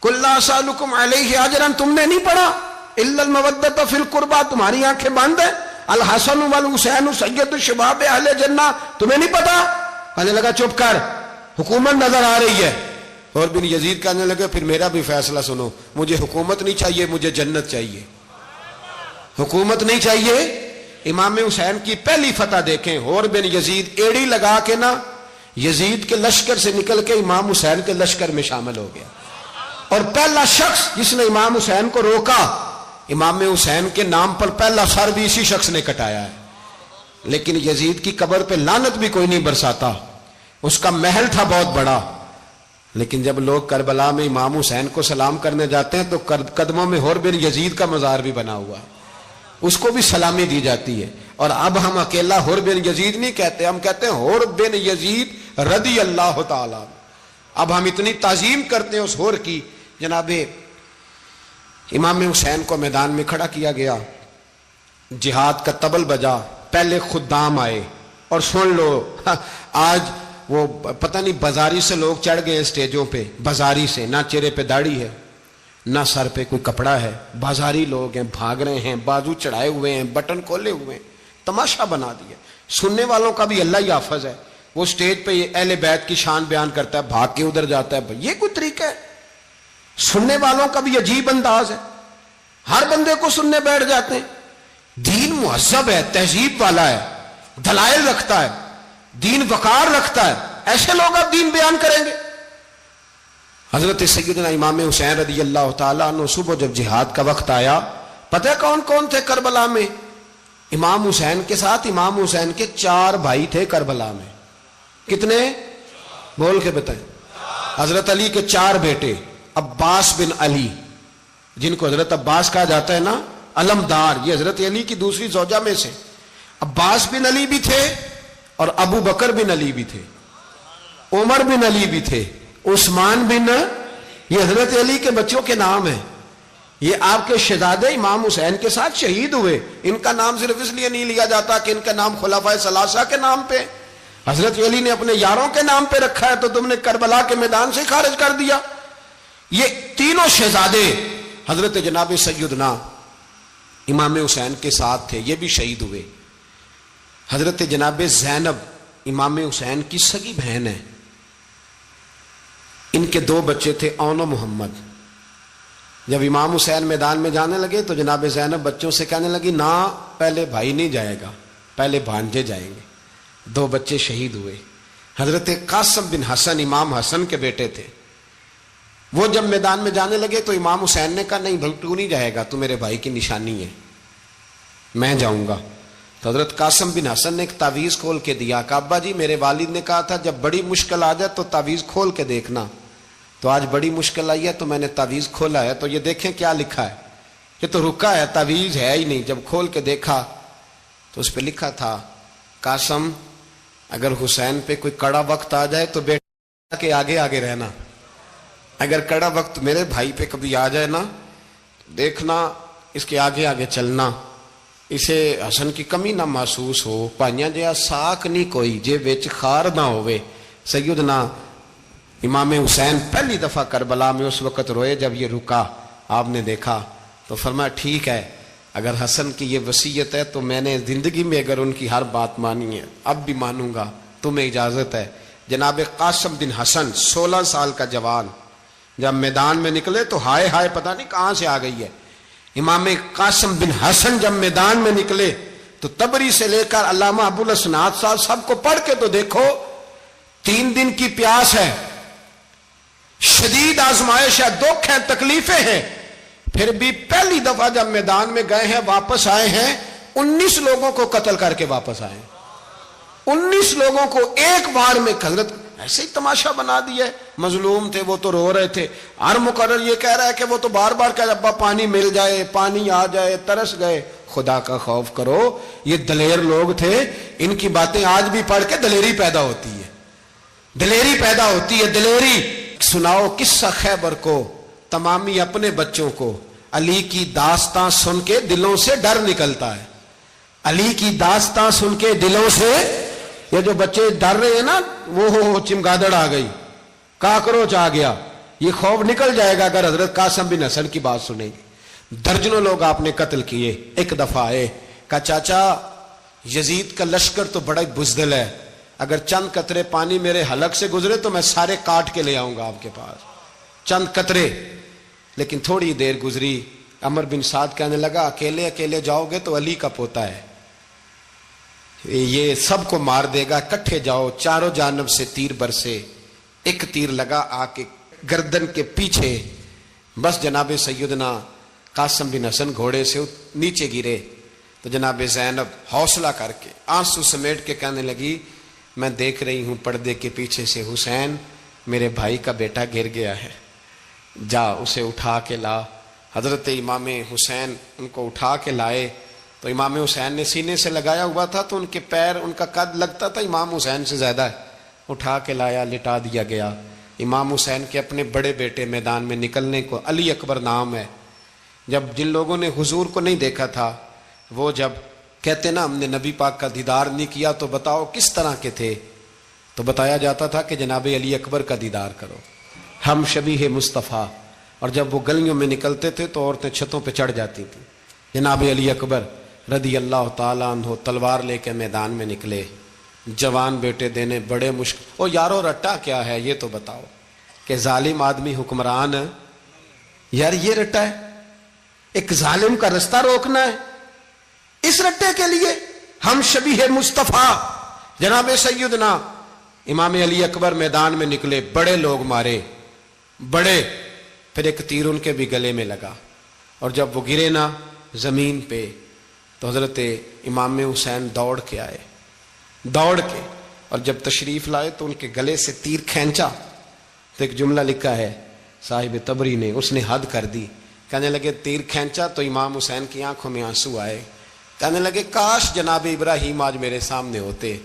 قل لا اسألکم علیہ اجرا، تم نے نہیں پڑھا؟ الا المودۃ فی القربى، تمہاری آنکھیں بند ہیں۔ الحسن والحسین سید الشباب اہل جنہ، تمہیں نہیں پتا؟ کہنے لگا چپ کر، حکومت نظر آ رہی ہے۔ اور بن یزید کہنے لگے پھر میرا بھی فیصلہ سنو، مجھے حکومت نہیں چاہیے، مجھے جنت چاہیے۔ حکومت نہیں چاہیے۔ امام حسین کی پہلی فتح دیکھیں، اور بن یزید ایڑی لگا کے نا یزید کے لشکر سے نکل کے امام حسین کے لشکر میں شامل ہو گیا، اور پہلا شخص جس نے امام حسین کو روکا، امام حسین کے نام پر پہلا سر بھی اسی شخص نے کٹایا ہے۔ لیکن یزید کی قبر پہ لعنت بھی کوئی نہیں برساتا، اس کا محل تھا بہت بڑا، لیکن جب لوگ کربلا میں امام حسین کو سلام کرنے جاتے ہیں تو قدموں میں حور بن یزید کا مزار بھی بنا ہوا ہے، اس کو بھی سلامی دی جاتی ہے۔ اور اب ہم اکیلا حور بن یزید نہیں کہتے، ہم کہتے ہیں حور بن یزید رضی اللہ تعالیٰ۔ اب ہم اتنی تعظیم کرتے ہیں اس حور کی۔ جناب امام حسین کو میدان میں کھڑا کیا گیا، جہاد کا طبل بجا، پہلے خدام آئے، اور سن لو آج وہ پتہ نہیں بازاری سے لوگ چڑھ گئے ہیں سٹیجوں پہ، بازاری سے، نہ چہرے پہ داڑھی ہے، نہ سر پہ کوئی کپڑا ہے، بازاری لوگ ہیں، بھاگ رہے ہیں، بازو چڑھائے ہوئے ہیں، بٹن کھولے ہوئے ہیں، تماشا بنا دیا۔ سننے والوں کا بھی اللہ ہی حافظ ہے، وہ سٹیج پہ اہل بیت کی شان بیان کرتا ہے، بھاگ کے ادھر جاتا ہے، یہ کوئی طریقہ ہے؟ سننے والوں کا بھی عجیب انداز ہے، ہر بندے کو سننے بیٹھ جاتے ہیں۔ دین مہذب ہے، تہذیب والا ہے، دلائل رکھتا ہے، دین وقار رکھتا ہے، ایسے لوگ اب دین بیان کریں گے؟ حضرت سیدنا امام حسین رضی اللہ تعالیٰ عنہ صبح جب جہاد کا وقت آیا، پتہ ہے کون کون تھے کربلا میں؟ امام حسین کے ساتھ امام حسین کے 4 بھائی تھے کربلا میں۔ کتنے؟ بول کے بتائیں۔ حضرت علی کے 4 بیٹے، عباس بن علی، جن کو حضرت عباس کہا جاتا ہے نا، علمدار، یہ حضرت علی کی دوسری زوجہ میں سے۔ عباس بن علی بھی تھے، اور ابو بکر بن علی بھی تھے، عمر بن علی بھی تھے، عثمان بن، یہ حضرت علی کے بچوں کے نام ہیں۔ یہ آپ کے شہزادے امام حسین کے ساتھ شہید ہوئے، ان کا نام صرف اس لیے نہیں لیا جاتا کہ ان کا نام خلفائے ثلاثہ کے نام پہ، حضرت علی نے اپنے یاروں کے نام پہ رکھا ہے، تو تم نے کربلا کے میدان سے خارج کر دیا۔ یہ تینوں شہزادے حضرت جناب سیدنا امام حسین کے ساتھ تھے، یہ بھی شہید ہوئے۔ حضرت جناب زینب امام حسین کی سگی بہن ہے، ان کے 2 بچے تھے، اون و محمد۔ جب امام حسین میدان میں جانے لگے تو جناب زینب بچوں سے کہنے لگی نہ، پہلے بھائی نہیں جائے گا، پہلے بھانجے جائیں گے۔ 2 بچے شہید ہوئے۔ حضرت قاسم بن حسن امام حسن کے بیٹے تھے، وہ جب میدان میں جانے لگے تو امام حسین نے کہا نہیں بھائی تو نہیں جائے گا، تو میرے بھائی کی نشانی ہے، میں جاؤں گا۔ تو حضرت قاسم بن حسن نے ایک تعویذ کھول کے دیا کہ ابا جی میرے والد نے کہا تھا جب بڑی مشکل آ جائے تو تعویذ کھول کے دیکھنا، تو آج بڑی مشکل آئی ہے تو میں نے تعویذ کھولا ہے، تو یہ دیکھیں کیا لکھا ہے، یہ تو رکا ہے، تعویذ ہے ہی نہیں۔ جب کھول کے دیکھا تو اس پہ لکھا تھا قاسم اگر حسین پہ کوئی کڑا وقت آ جائے تو بیٹا کے آگے آگے رہنا، اگر کڑا وقت میرے بھائی پہ کبھی آ جائے نا دیکھنا اس کے آگے آگے چلنا، اسے حسن کی کمی نہ محسوس ہو، پائیاں جہاں ساک نہیں کوئی جے وچ خار نہ ہوئے۔ سیدنا امام حسین پہلی دفعہ کربلا میں اس وقت روئے جب یہ رکا، آپ نے دیکھا تو فرمایا ٹھیک ہے، اگر حسن کی یہ وصیت ہے تو میں نے زندگی میں اگر ان کی ہر بات مانی ہے اب بھی مانوں گا، تمہیں اجازت ہے۔ جناب قاسم بن حسن 16 سال کا جوان جب میدان میں نکلے تو ہائے ہائے پتہ نہیں کہاں سے آ گئی ہے۔ امام قاسم بن حسن جب میدان میں نکلے تو تبری سے لے کر علامہ ابو الاسناد صاحب سب کو پڑھ کے تو دیکھو، 3 دن کی پیاس ہے، شدید آزمائش ہے، دکھ ہے، تکلیفیں ہیں، پھر بھی پہلی دفعہ جب میدان میں گئے ہیں واپس آئے ہیں 19 لوگوں کو قتل کر کے واپس آئے، 19 لوگوں کو ایک بار میں حضرت ایسے ہی تماشا بنا دیا ہے۔ مظلوم تھے وہ تو رو رہے تھے، ہر مقرر یہ کہہ رہا ہے کہ وہ تو بار بار کہہ رہا ابا پانی مل جائے، پانی آ جائے، ترس گئے۔ خدا کا خوف کرو، یہ دلیر لوگ تھے، ان کی باتیں آج بھی پڑھ کے دلیری پیدا ہوتی ہے، دلیری پیدا ہوتی ہے، دلیری۔ سناؤ قصہ خیبر کو تمامی اپنے بچوں کو، علی کی داستان سن کے دلوں سے ڈر نکلتا ہے، علی کی داستان سن کے دلوں سے، یہ جو بچے ڈر رہے ہیں نا، وہ چمگادڑ آ گئی، کاکروچ آ گیا، یہ خوف نکل جائے گا اگر حضرت قاسم بن حسن کی بات سنیں گے۔ درجنوں لوگ آپ نے قتل کیے۔ ایک دفعہ آئے، کہا چاچا یزید کا لشکر تو بڑا بزدل ہے، اگر چند قطرے پانی میرے حلق سے گزرے تو میں سارے کاٹ کے لے آؤں گا آپ کے پاس، چند قطرے۔ لیکن تھوڑی دیر گزری، عمر بن سعد کہنے لگا اکیلے اکیلے جاؤ گے تو علی کا پوتا ہے، یہ سب کو مار دے گا، کٹھے جاؤ۔ چاروں جانب سے تیر برسے، ایک تیر لگا آ کے گردن کے پیچھے، بس جناب سیدنا قاسم بن حسن گھوڑے سے نیچے گرے تو جناب زینب حوصلہ کر کے آنسو سمیٹ کے کہنے لگی میں دیکھ رہی ہوں پردے کے پیچھے سے حسین میرے بھائی کا بیٹا گر گیا ہے، جا اسے اٹھا کے لا۔ حضرت امام حسین ان کو اٹھا کے لائے تو امام حسین نے سینے سے لگایا ہوا تھا تو ان کے پیر، ان کا قد لگتا تھا امام حسین سے زیادہ ہے، اٹھا کے لایا، لٹا دیا گیا۔ امام حسین کے اپنے بڑے بیٹے میدان میں نکلنے کو، علی اکبر نام ہے، جب جن لوگوں نے حضور کو نہیں دیکھا تھا وہ جب کہتے نا ہم نے نبی پاک کا دیدار نہیں کیا تو بتاؤ کس طرح کے تھے، تو بتایا جاتا تھا کہ جناب علی اکبر کا دیدار کرو، ہم شبیہ مصطفیٰ۔ اور جب وہ گلیوں میں نکلتے تھے تو عورتیں چھتوں پہ چڑھ جاتی تھیں۔ جناب علی اکبر رضی اللہ تعالیٰ عنہ تلوار لے کے میدان میں نکلے، جوان بیٹے دینے بڑے مشکل۔ او یارو رٹا کیا ہے یہ تو بتاؤ، کہ ظالم آدمی حکمران، یار یہ رٹا ہے، ایک ظالم کا رستہ روکنا ہے، اس رٹے کے لیے ہم شبیہ مصطفیٰ۔ جناب سیدنا امام علی اکبر میدان میں نکلے، بڑے لوگ مارے، بڑے، پھر ایک تیر ان کے بھی گلے میں لگا، اور جب وہ گرے نا زمین پہ تو حضرت امام حسین دوڑ کے آئے، دوڑ کے، اور جب تشریف لائے تو ان کے گلے سے تیر کھینچا تو ایک جملہ لکھا ہے صاحب تبری نے، اس نے حد کر دی، کہنے لگے تیر کھینچا تو امام حسین کی آنکھوں میں آنسو آئے، کہنے لگے کاش جناب ابراہیم آج میرے سامنے ہوتے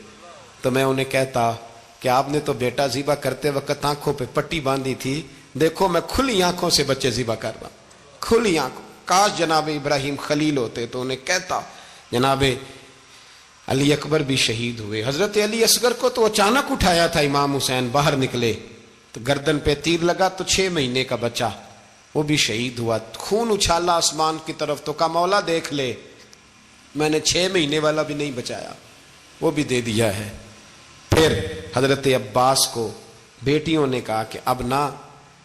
تو میں انہیں کہتا کہ آپ نے تو بیٹا ذبح کرتے وقت آنکھوں پہ پٹی باندھی تھی، دیکھو میں کھلی آنکھوں سے بچے ذبح کر رہا ہوں، کھلی آنکھوں، کاش جناب ابراہیم خلیل ہوتے تو انہیں کہتا۔ جناب علی اکبر بھی شہید ہوئے۔ حضرت علی اصغر کو تو اچانک اٹھایا تھا امام حسین، باہر نکلے تو گردن پہ تیر لگا تو 6 مہینے کا بچہ وہ بھی شہید ہوا، خون اچھالا آسمان کی طرف تو کہا مولا دیکھ لے میں نے 6 مہینے والا بھی نہیں بچایا، وہ بھی دے دیا ہے۔ پھر حضرت عباس کو بیٹیوں نے کہا کہ اب نہ،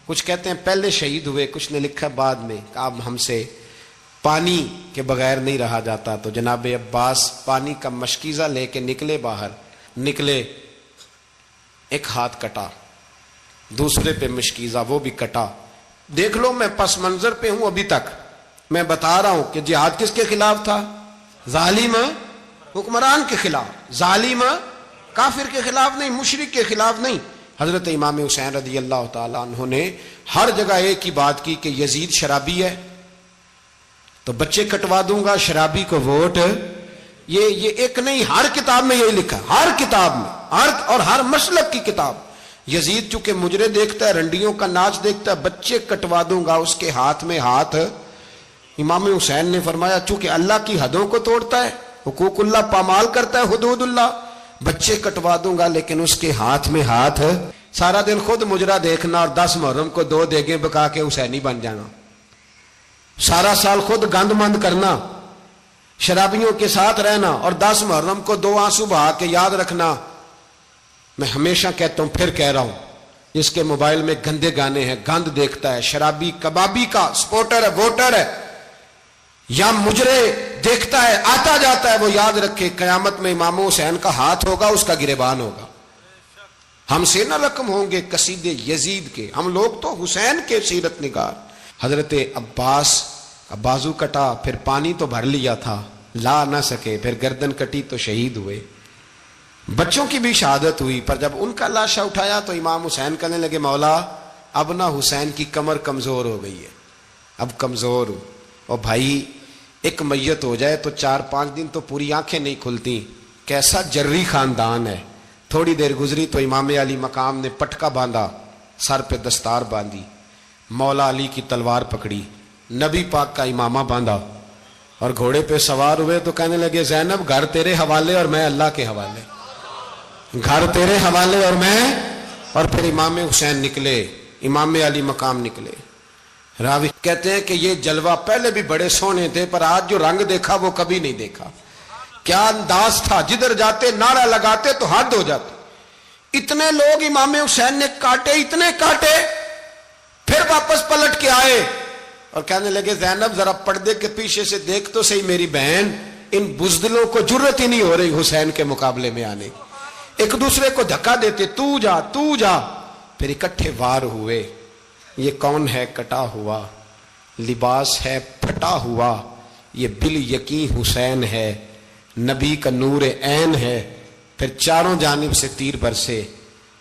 کچھ کہتے ہیں پہلے شہید ہوئے، کچھ نے لکھا بعد میں، کہ اب ہم سے پانی کے بغیر نہیں رہا جاتا، تو جناب عباس پانی کا مشکیزہ لے کے نکلے، باہر نکلے، ایک ہاتھ کٹا، دوسرے پہ مشکیزہ وہ بھی کٹا۔ دیکھ لو میں پس منظر پہ ہوں ابھی تک، میں بتا رہا ہوں کہ جہاد کس کے خلاف تھا؟ ظالم حکمران کے خلاف، ظالم کافر کے خلاف نہیں، مشرک کے خلاف نہیں۔ حضرت امام حسین رضی اللہ تعالیٰ عنہ نے ہر جگہ ایک ہی بات کی کہ یزید شرابی ہے تو بچے کٹوا دوں گا، شرابی کو ووٹ۔ یہ ایک نہیں، ہر کتاب میں یہی لکھا، ہر کتاب میں، اور ہر مسلک کی کتاب۔ یزید چونکہ مجرے دیکھتا ہے، رنڈیوں کا ناچ دیکھتا ہے، بچے کٹوا دوں گا، اس کے ہاتھ میں ہاتھ۔ امام حسین نے فرمایا چونکہ اللہ کی حدوں کو توڑتا ہے، حقوق اللہ پامال کرتا ہے، حدود اللہ، بچے کٹوا دوں گا لیکن اس کے ہاتھ میں ہاتھ۔ سارا دن خود مجرا دیکھنا اور 10 محرم کو 2 دیگیں پکا کے حسینی بن جانا، سارا سال خود گند مند کرنا، شرابیوں کے ساتھ رہنا، اور 10 محرم کو 2 آنسو بہا کے یاد رکھنا۔ میں ہمیشہ کہتا ہوں، پھر کہہ رہا ہوں، جس کے موبائل میں گندے گانے ہیں، گند دیکھتا ہے، شرابی کبابی کا سپورٹر ہے، ووٹر ہے، یا مجرے دیکھتا ہے آتا جاتا ہے، وہ یاد رکھے قیامت میں امام حسین کا ہاتھ ہوگا، اس کا گریبان ہوگا۔ ہم سے نہ رقم ہوں گے قصیدے یزید کے، ہم لوگ تو حسین کے سیرت نگار۔ حضرت عباس کا بازو کٹا، پھر پانی تو بھر لیا تھا، لا نہ سکے، پھر گردن کٹی تو شہید ہوئے۔ بچوں کی بھی شہادت ہوئی، پر جب ان کا لاشا اٹھایا تو امام حسین کہنے لگے مولا اب نہ حسین کی کمر کمزور ہو گئی ہے، اب کمزور ہو، اور بھائی ایک میت ہو جائے تو 4-5 دن تو پوری آنکھیں نہیں کھلتی، کیسا جری خاندان ہے۔ تھوڑی دیر گزری تو امام علی مقام نے پٹکا باندھا، سر پہ دستار باندھی، مولا علی کی تلوار پکڑی، نبی پاک کا امامہ باندھا اور گھوڑے پہ سوار ہوئے تو کہنے لگے زینب گھر تیرے حوالے اور میں اللہ کے حوالے، گھر تیرے حوالے اور میں، اور پھر امام حسین نکلے، امام علی مقام نکلے۔ راوی کہتے ہیں کہ یہ جلوہ پہلے بھی بڑے سونے تھے، پر آج جو رنگ دیکھا وہ کبھی نہیں دیکھا۔ کیا انداز تھا، جدھر جاتے نعرہ لگاتے تو حد ہو جاتے۔ اتنے لوگ امام حسین نے کاٹے، اتنے کاٹے، پھر واپس پلٹ کے آئے اور کہنے لگے زینب ذرا پردے کے پیچھے سے دیکھ تو صحیح میری بہن، ان بزدلوں کو جرت ہی نہیں ہو رہی حسین کے مقابلے میں آنے، ایک دوسرے کو دھکا دیتے، تو جا تو جا، پھر اکٹھے وار ہوئے۔ یہ کون ہے کٹا ہوا، لباس ہے پھٹا ہوا، یہ بال یقین حسین ہے، نبی کا نور عین ہے۔ پھر چاروں جانب سے تیر برسے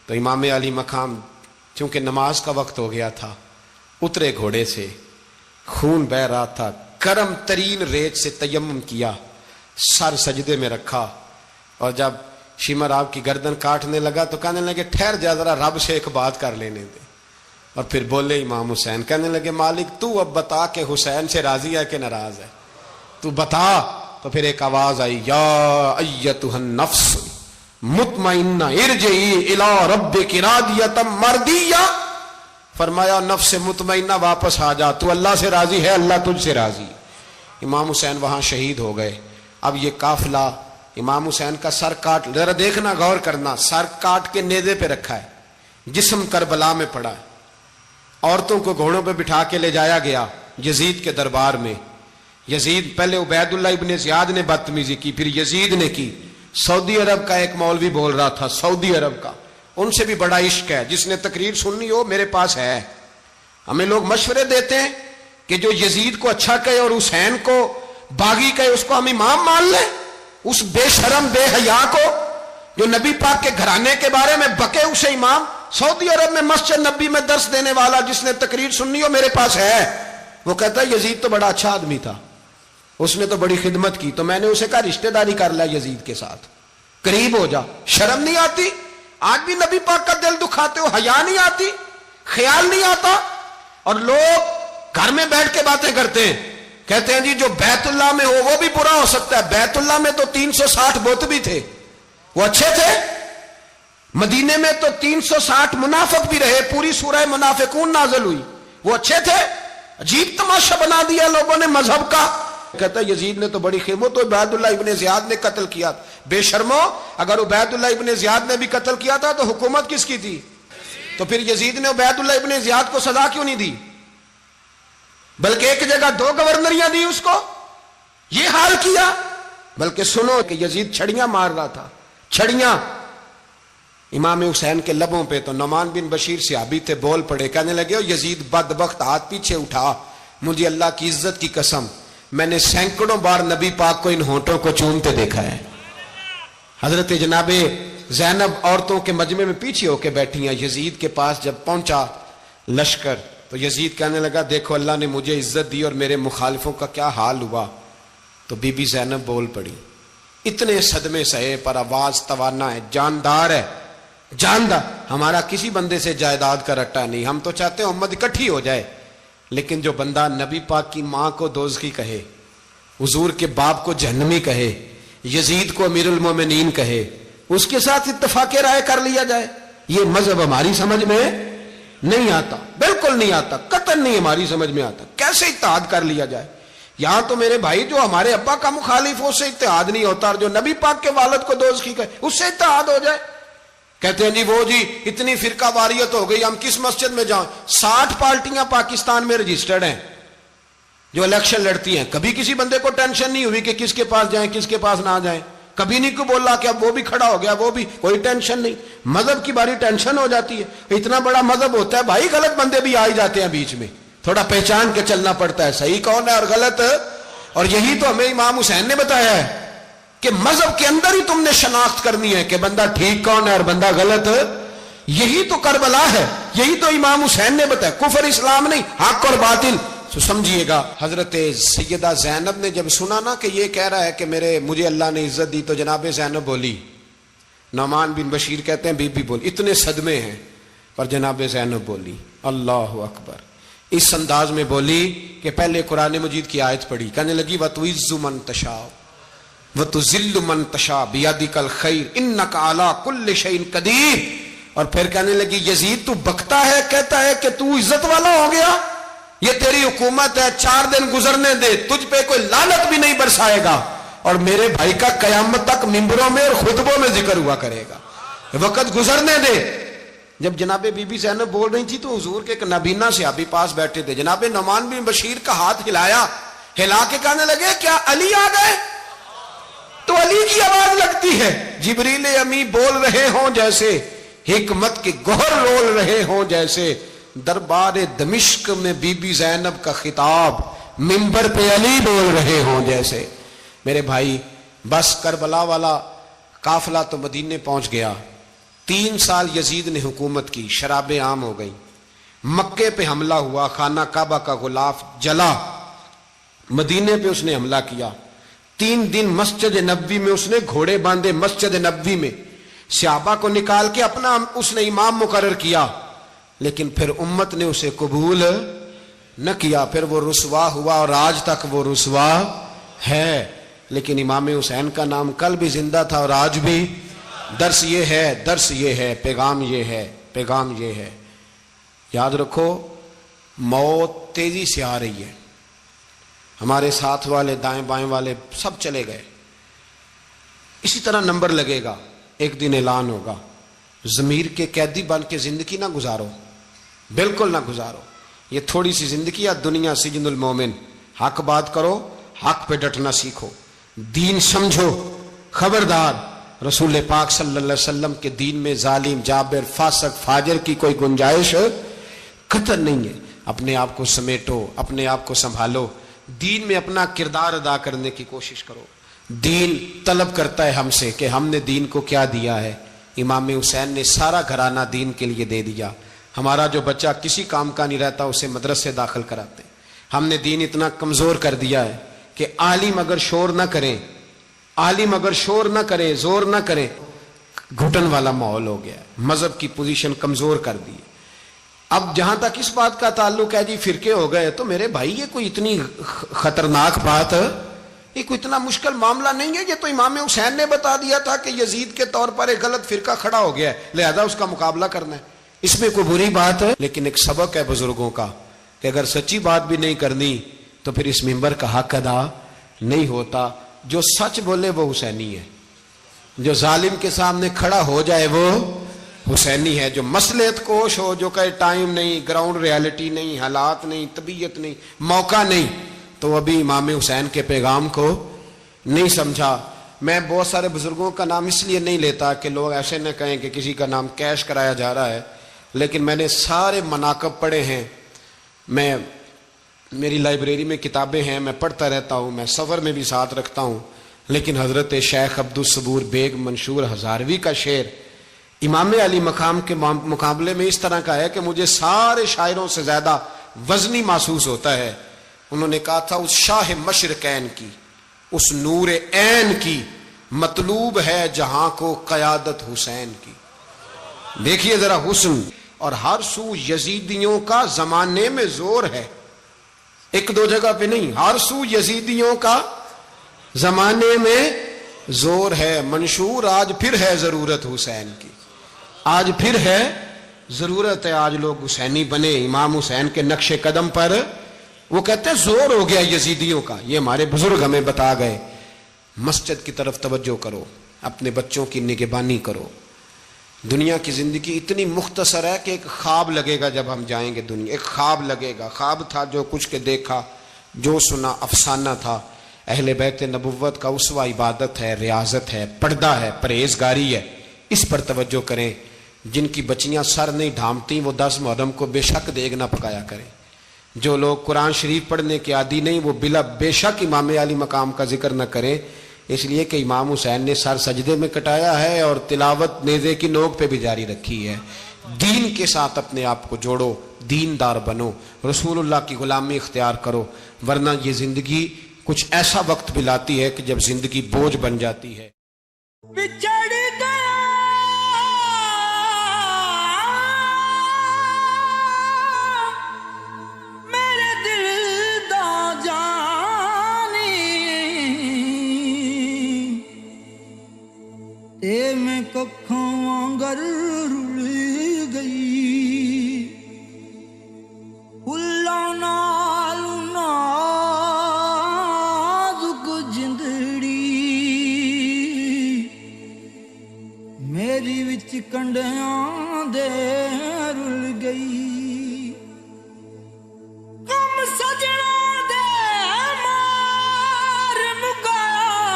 تو امام علی مقام چونکہ نماز کا وقت ہو گیا تھا، اترے گھوڑے سے، خون بہ رہا تھا، گرم ترین ریت سے تیمم کیا، سر سجدے میں رکھا، اور جب شمر آپ کی گردن کاٹنے لگا تو کہنے لگے ٹھہر جا ذرا رب سے ایک بات کر لینے دے، اور پھر بولے امام حسین، کہنے لگے مالک تو اب بتا کہ حسین سے راضی ہے کہ ناراض ہے، تو بتا۔ تو پھر ایک آواز آئی، یا ایتھا النفس مطمئنہ ارجعی الی ربک راضیۃ مرضیہ، فرمایا نفس مطمئنہ واپس آ جا، تو اللہ سے راضی ہے، اللہ تجھ سے راضی۔ امام حسین وہاں شہید ہو گئے۔ اب یہ قافلہ امام حسین کا سر کاٹ، ذرا دیکھنا غور کرنا، سر کاٹ کے نیزے پہ رکھا ہے، جسم کربلا میں پڑا ہے، عورتوں کو گھوڑوں پہ بٹھا کے لے جایا گیا یزید کے دربار میں۔ یزید پہلے عبید اللہ ابن زیاد نے بدتمیزی کی، پھر یزید نے کی۔ سعودی عرب کا ایک مولوی بول رہا تھا، سعودی عرب کا، ان سے بھی بڑا عشق ہے، جس نے تقریر سننی ہو میرے پاس ہے۔ ہمیں لوگ مشورے دیتے ہیں کہ جو یزید کو اچھا کہے اور حسین کو باغی کہے اس کو ہم امام مان لیں، اس بے شرم بے حیا کو جو نبی پاک کے گھرانے کے بارے میں بکے اسے امام۔ سعودی عرب میں مسجد نبی میں درس دینے والا جس نے تقریر سننی ہو میرے پاس ہے، وہ کہتا ہے یزید تو بڑا اچھا آدمی تھا، اس نے تو بڑی خدمت کی، تو میں نے اسے کہا رشتہ داری کر لیا یزید کے ساتھ، قریب ہو جا۔ شرم نہیں آتی؟ آج بھی نبی پاک کا دل دکھاتے ہو، حیا نہیں آتی، خیال نہیں آتا؟ اور لوگ گھر میں بیٹھ کے باتیں کرتے ہیں، کہتے ہیں جی جو بیت اللہ میں ہو وہ بھی برا ہو سکتا ہے۔ بیت اللہ میں تو 360 بت بھی تھے، وہ اچھے تھے۔ مدینے میں تو 360 منافق بھی رہے، پوری سورہ منافقون نازل ہوئی، وہ اچھے تھے۔ عجیب تماشا بنا دیا لوگوں نے مذہب کا۔ کہتا ہے یزید نے تو بڑی خدمت، تو عبید اللہ ابن زیاد نے قتل کیا۔ بے شرمو، اگر عبید اللہ ابن زیاد نے بھی قتل کیا تھا تو حکومت کس کی تھی؟ تو پھر یزید نے عبید اللہ ابن زیاد کو سزا کیوں نہیں دی، بلکہ ایک جگہ 2 گورنریاں دی اس کو، یہ حال کیا؟ بلکہ سنو کہ یزید چھڑیاں مار رہا تھا، چھڑیاں امام حسین کے لبوں پہ، تو نعمان بن بشیر صحابی تھے، بول پڑے، کہنے لگے یزید بدبخت ہاتھ پیچھے اٹھا، مجھے اللہ کی عزت کی قسم میں نے سینکڑوں بار نبی پاک کو ان ہونٹوں کو چومتے دیکھا ہے۔ حضرت جناب زینب عورتوں کے مجمع میں پیچھے ہو کے بیٹھی ہیں، یزید کے پاس جب پہنچا لشکر تو یزید کہنے لگا دیکھو اللہ نے مجھے عزت دی اور میرے مخالفوں کا کیا حال ہوا۔ تو بی بی زینب بول پڑی، اتنے صدمے سہے پر آواز توانا ہے، جاندار ہے، جاندار۔ ہمارا کسی بندے سے جائیداد کا رٹا نہیں، ہم تو چاہتے ہیں امت اکٹھی ہو جائے، لیکن جو بندہ نبی پاک کی ماں کو دوزخی کہے، حضور کے باپ کو جہنمی کہے، یزید کو امیر المومنین کہے، اس کے ساتھ اتفاق رائے کر لیا جائے، یہ مذہب ہماری سمجھ میں نہیں آتا، بالکل نہیں آتا، قطعاً نہیں ہماری سمجھ میں آتا۔ کیسے اتحاد کر لیا جائے؟ یہاں تو میرے بھائی جو ہمارے ابا کا مخالف ہو اس سے اتحاد نہیں ہوتا، اور جو نبی پاک کے والد کو دوزخی کہے اس سے اتحاد ہو جائے۔ کہتے ہیں جی وہ جی اتنی فرقہ واریت ہو گئی، ہم کس مسجد میں جائیں؟ 60 پارٹیاں پاکستان میں رجسٹرڈ ہیں جو الیکشن لڑتی ہیں، کبھی کسی بندے کو ٹینشن نہیں ہوئی کہ کس کے پاس جائیں کس کے پاس نہ جائیں۔ کبھی نہیں کو بولا کہ اب وہ بھی کھڑا ہو گیا, وہ بھی, کوئی ٹینشن نہیں. مذہب کی باری ٹینشن ہو جاتی ہے. اتنا بڑا مذہب ہوتا ہے بھائی, غلط بندے بھی آ ہی جاتے ہیں بیچ میں, تھوڑا پہچان کے چلنا پڑتا ہے صحیح کون ہے اور غلط. اور یہی تو ہمیں امام حسین نے بتایا ہے کہ مذہب کے اندر ہی تم نے شناخت کرنی ہے کہ بندہ ٹھیک کون ہے اور بندہ غلط. یہی تو کربلا ہے, یہی تو امام حسین نے بتایا, کفر اسلام نہیں, حق اور باطل. تو سمجھیے گا, حضرت سیدہ زینب نے جب سنا نا کہ یہ کہہ رہا ہے کہ مجھے اللہ نے عزت دی, تو جناب زینب بولی, نعمان بن بشیر کہتے ہیں بی بی بولی, اتنے صدمے ہیں پر جناب زینب بولی اللہ اکبر, اس انداز میں بولی کہ پہلے قرآن مجید کی آیت پڑھی, کہنے لگی وَتُعِزُّ مَن تَشَاءُ وَتُذِلُّ مَن تَشَاءُ بِيَدِكَ الْخَيْرُ إِنَّكَ عَلَىٰ كُلِّ شَيْءٍ قَدِيرٌ. اور پھر کہنے لگی یزید تو بکتا ہے, کہتا ہے کہ تو عزت والا ہو گیا, یہ تیری حکومت ہے, 4 دن گزرنے دے, تجھ پہ کوئی لعنت بھی نہیں برسائے گا, اور میرے بھائی کا قیامت تک ممبروں میں اور خطبوں میں ذکر ہوا کرے گا, وقت گزرنے دے. جب جناب بی بی زینب بول رہی تھی تو حضور کے ایک نابینا صحابی پاس بیٹھے تھے, جناب نعمان بن بشیر کا ہاتھ ہلایا, ہلا کے کہنے لگے کیا علی آ گئے؟ تو علی کی آواز لگتی ہے, جبریل امی بول رہے ہوں جیسے, حکمت کے گوہر رول رہے ہوں جیسے, دربار دمشق میں بی بی زینب کا خطاب منبر پہ علی بول رہے ہوں جیسے. میرے بھائی بس کربلا والا قافلہ تو مدینے پہنچ گیا, 3 سال یزید نے حکومت کی, شرابیں عام ہو گئی, مکے پہ حملہ ہوا, خانہ کعبہ کا غلاف جلا, مدینے پہ اس نے حملہ کیا, 3 دن مسجد نبوی میں اس نے گھوڑے باندھے, مسجد نبوی میں صحابہ کو نکال کے اپنا اس نے امام مقرر کیا, لیکن پھر امت نے اسے قبول نہ کیا, پھر وہ رسوا ہوا اور آج تک وہ رسوا ہے. لیکن امام حسین کا نام کل بھی زندہ تھا اور آج بھی. درس یہ ہے, پیغام یہ ہے, پیغام یہ ہے, یاد رکھو موت تیزی سے آ رہی ہے. ہمارے ساتھ والے دائیں بائیں والے سب چلے گئے, اسی طرح نمبر لگے گا, ایک دن اعلان ہوگا. ضمیر کے قیدی بن کے زندگی نہ گزارو, بالکل نہ گزارو. یہ تھوڑی سی زندگی ہے, دنیا سجن المومن. حق بات کرو, حق پہ ڈٹنا سیکھو, دین سمجھو. خبردار, رسول پاک صلی اللہ علیہ وسلم کے دین میں ظالم, جابر, فاسق, فاجر کی کوئی گنجائش قطعاً نہیں ہے. اپنے آپ کو سمیٹو, اپنے آپ کو سنبھالو, دین میں اپنا کردار ادا کرنے کی کوشش کرو. دین طلب کرتا ہے ہم سے کہ ہم نے دین کو کیا دیا ہے. امام حسین نے سارا گھرانہ دین کے لیے دے دیا. ہمارا جو بچہ کسی کام کا نہیں رہتا اسے مدرسے داخل کراتے. ہم نے دین اتنا کمزور کر دیا ہے کہ عالم اگر شور نہ کریں, عالم اگر شور نہ کرے, زور نہ کرے, گھٹن والا ماحول ہو گیا. مذہب کی پوزیشن کمزور کر دی. اب جہاں تک اس بات کا تعلق ہے جی فرقے ہو گئے, تو میرے بھائی یہ کوئی اتنی خطرناک بات, یہ کوئی اتنا مشکل معاملہ نہیں ہے. یہ تو امام حسین نے بتا دیا تھا کہ یزید کے طور پر ایک غلط فرقہ کھڑا ہو گیا ہے, لہذا اس کا مقابلہ کرنا ہے. اس میں کوئی بری بات ہے, لیکن ایک سبق ہے بزرگوں کا کہ اگر سچی بات بھی نہیں کرنی تو پھر اس منبر کا حق ادا نہیں ہوتا. جو سچ بولے وہ حسینی ہے, جو ظالم کے سامنے کھڑا ہو جائے وہ حسینی ہے. جو مصلحت کوش ہو, جو کہے ٹائم نہیں, گراؤنڈ ریالٹی نہیں, حالات نہیں, طبیعت نہیں, موقع نہیں, تو ابھی امام حسین کے پیغام کو نہیں سمجھا. میں بہت سارے بزرگوں کا نام اس لیے نہیں لیتا کہ لوگ ایسے نہ کہیں کہ کسی کا نام کیش کرایا جا رہا ہے, لیکن میں نے سارے مناقب پڑھے ہیں. میری لائبریری میں کتابیں ہیں, میں پڑھتا رہتا ہوں, میں سفر میں بھی ساتھ رکھتا ہوں. لیکن حضرت شیخ عبدالصبور بیگ منشور ہزاروی کا شعر امام علی مقام کے مقابلے میں اس طرح کا ہے کہ مجھے سارے شاعروں سے زیادہ وزنی محسوس ہوتا ہے. انہوں نے کہا تھا اس شاہ مشرقین کی, اس نور عین کی, مطلوب ہے جہاں کو قیادت حسین کی. دیکھیے ذرا حسن. اور ہر سو یزیدیوں کا زمانے میں زور ہے, ایک دو جگہ پہ نہیں, ہر سو یزیدیوں کا زمانے میں زور ہے. منشور آج پھر ہے ضرورت حسین کی, آج پھر ہے ضرورت ہے, آج لوگ حسینی بنے, امام حسین کے نقش قدم پر. وہ کہتے ہیں زور ہو گیا یزیدیوں کا, یہ ہمارے بزرگ ہمیں بتا گئے. مسجد کی طرف توجہ کرو, اپنے بچوں کی نگہبانی کرو. دنیا کی زندگی اتنی مختصر ہے کہ ایک خواب لگے گا جب ہم جائیں گے دنیا, ایک خواب لگے گا. خواب تھا جو کچھ کے دیکھا, جو سنا افسانہ تھا, اہل بیت نبوت کا اسوہ عبادت ہے، ریاضت ہے، پردہ ہے، پرہیزگاری ہے، اس پر توجہ کریں۔ جن کی بچیاں سر نہیں ڈھانپتی وہ 10 محرم کو بے شک دیگ نہ پکایا کریں۔ جو لوگ قرآن شریف پڑھنے کے عادی نہیں وہ بے شک امام علی مقام کا ذکر نہ کریں، اس لیے کہ امام حسین نے سر سجدے میں کٹایا ہے اور تلاوت نیزے کی نوک پہ بھی جاری رکھی ہے۔ دین کے ساتھ اپنے آپ کو جوڑو، دیندار بنو، رسول اللہ کی غلامی اختیار کرو، ورنہ یہ زندگی کچھ ایسا وقت بھی لاتی ہے کہ جب زندگی بوجھ بن جاتی ہے۔ بچھڑ گیا میرے دل دا جانی تے میں ککھاں وانگر رل گئی پھلاں نال نازک جندڑی میری وچ کنڈیاں دے رل گئی کم سجنا دے مار مکایا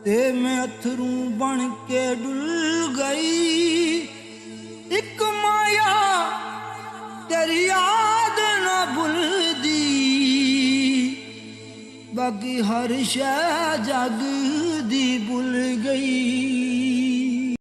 تے میں اتھروں بن کے ڈل گئی ایک مایا تیری یاد نہ بھلدی باقی ہر شے جگ دی بھول گئی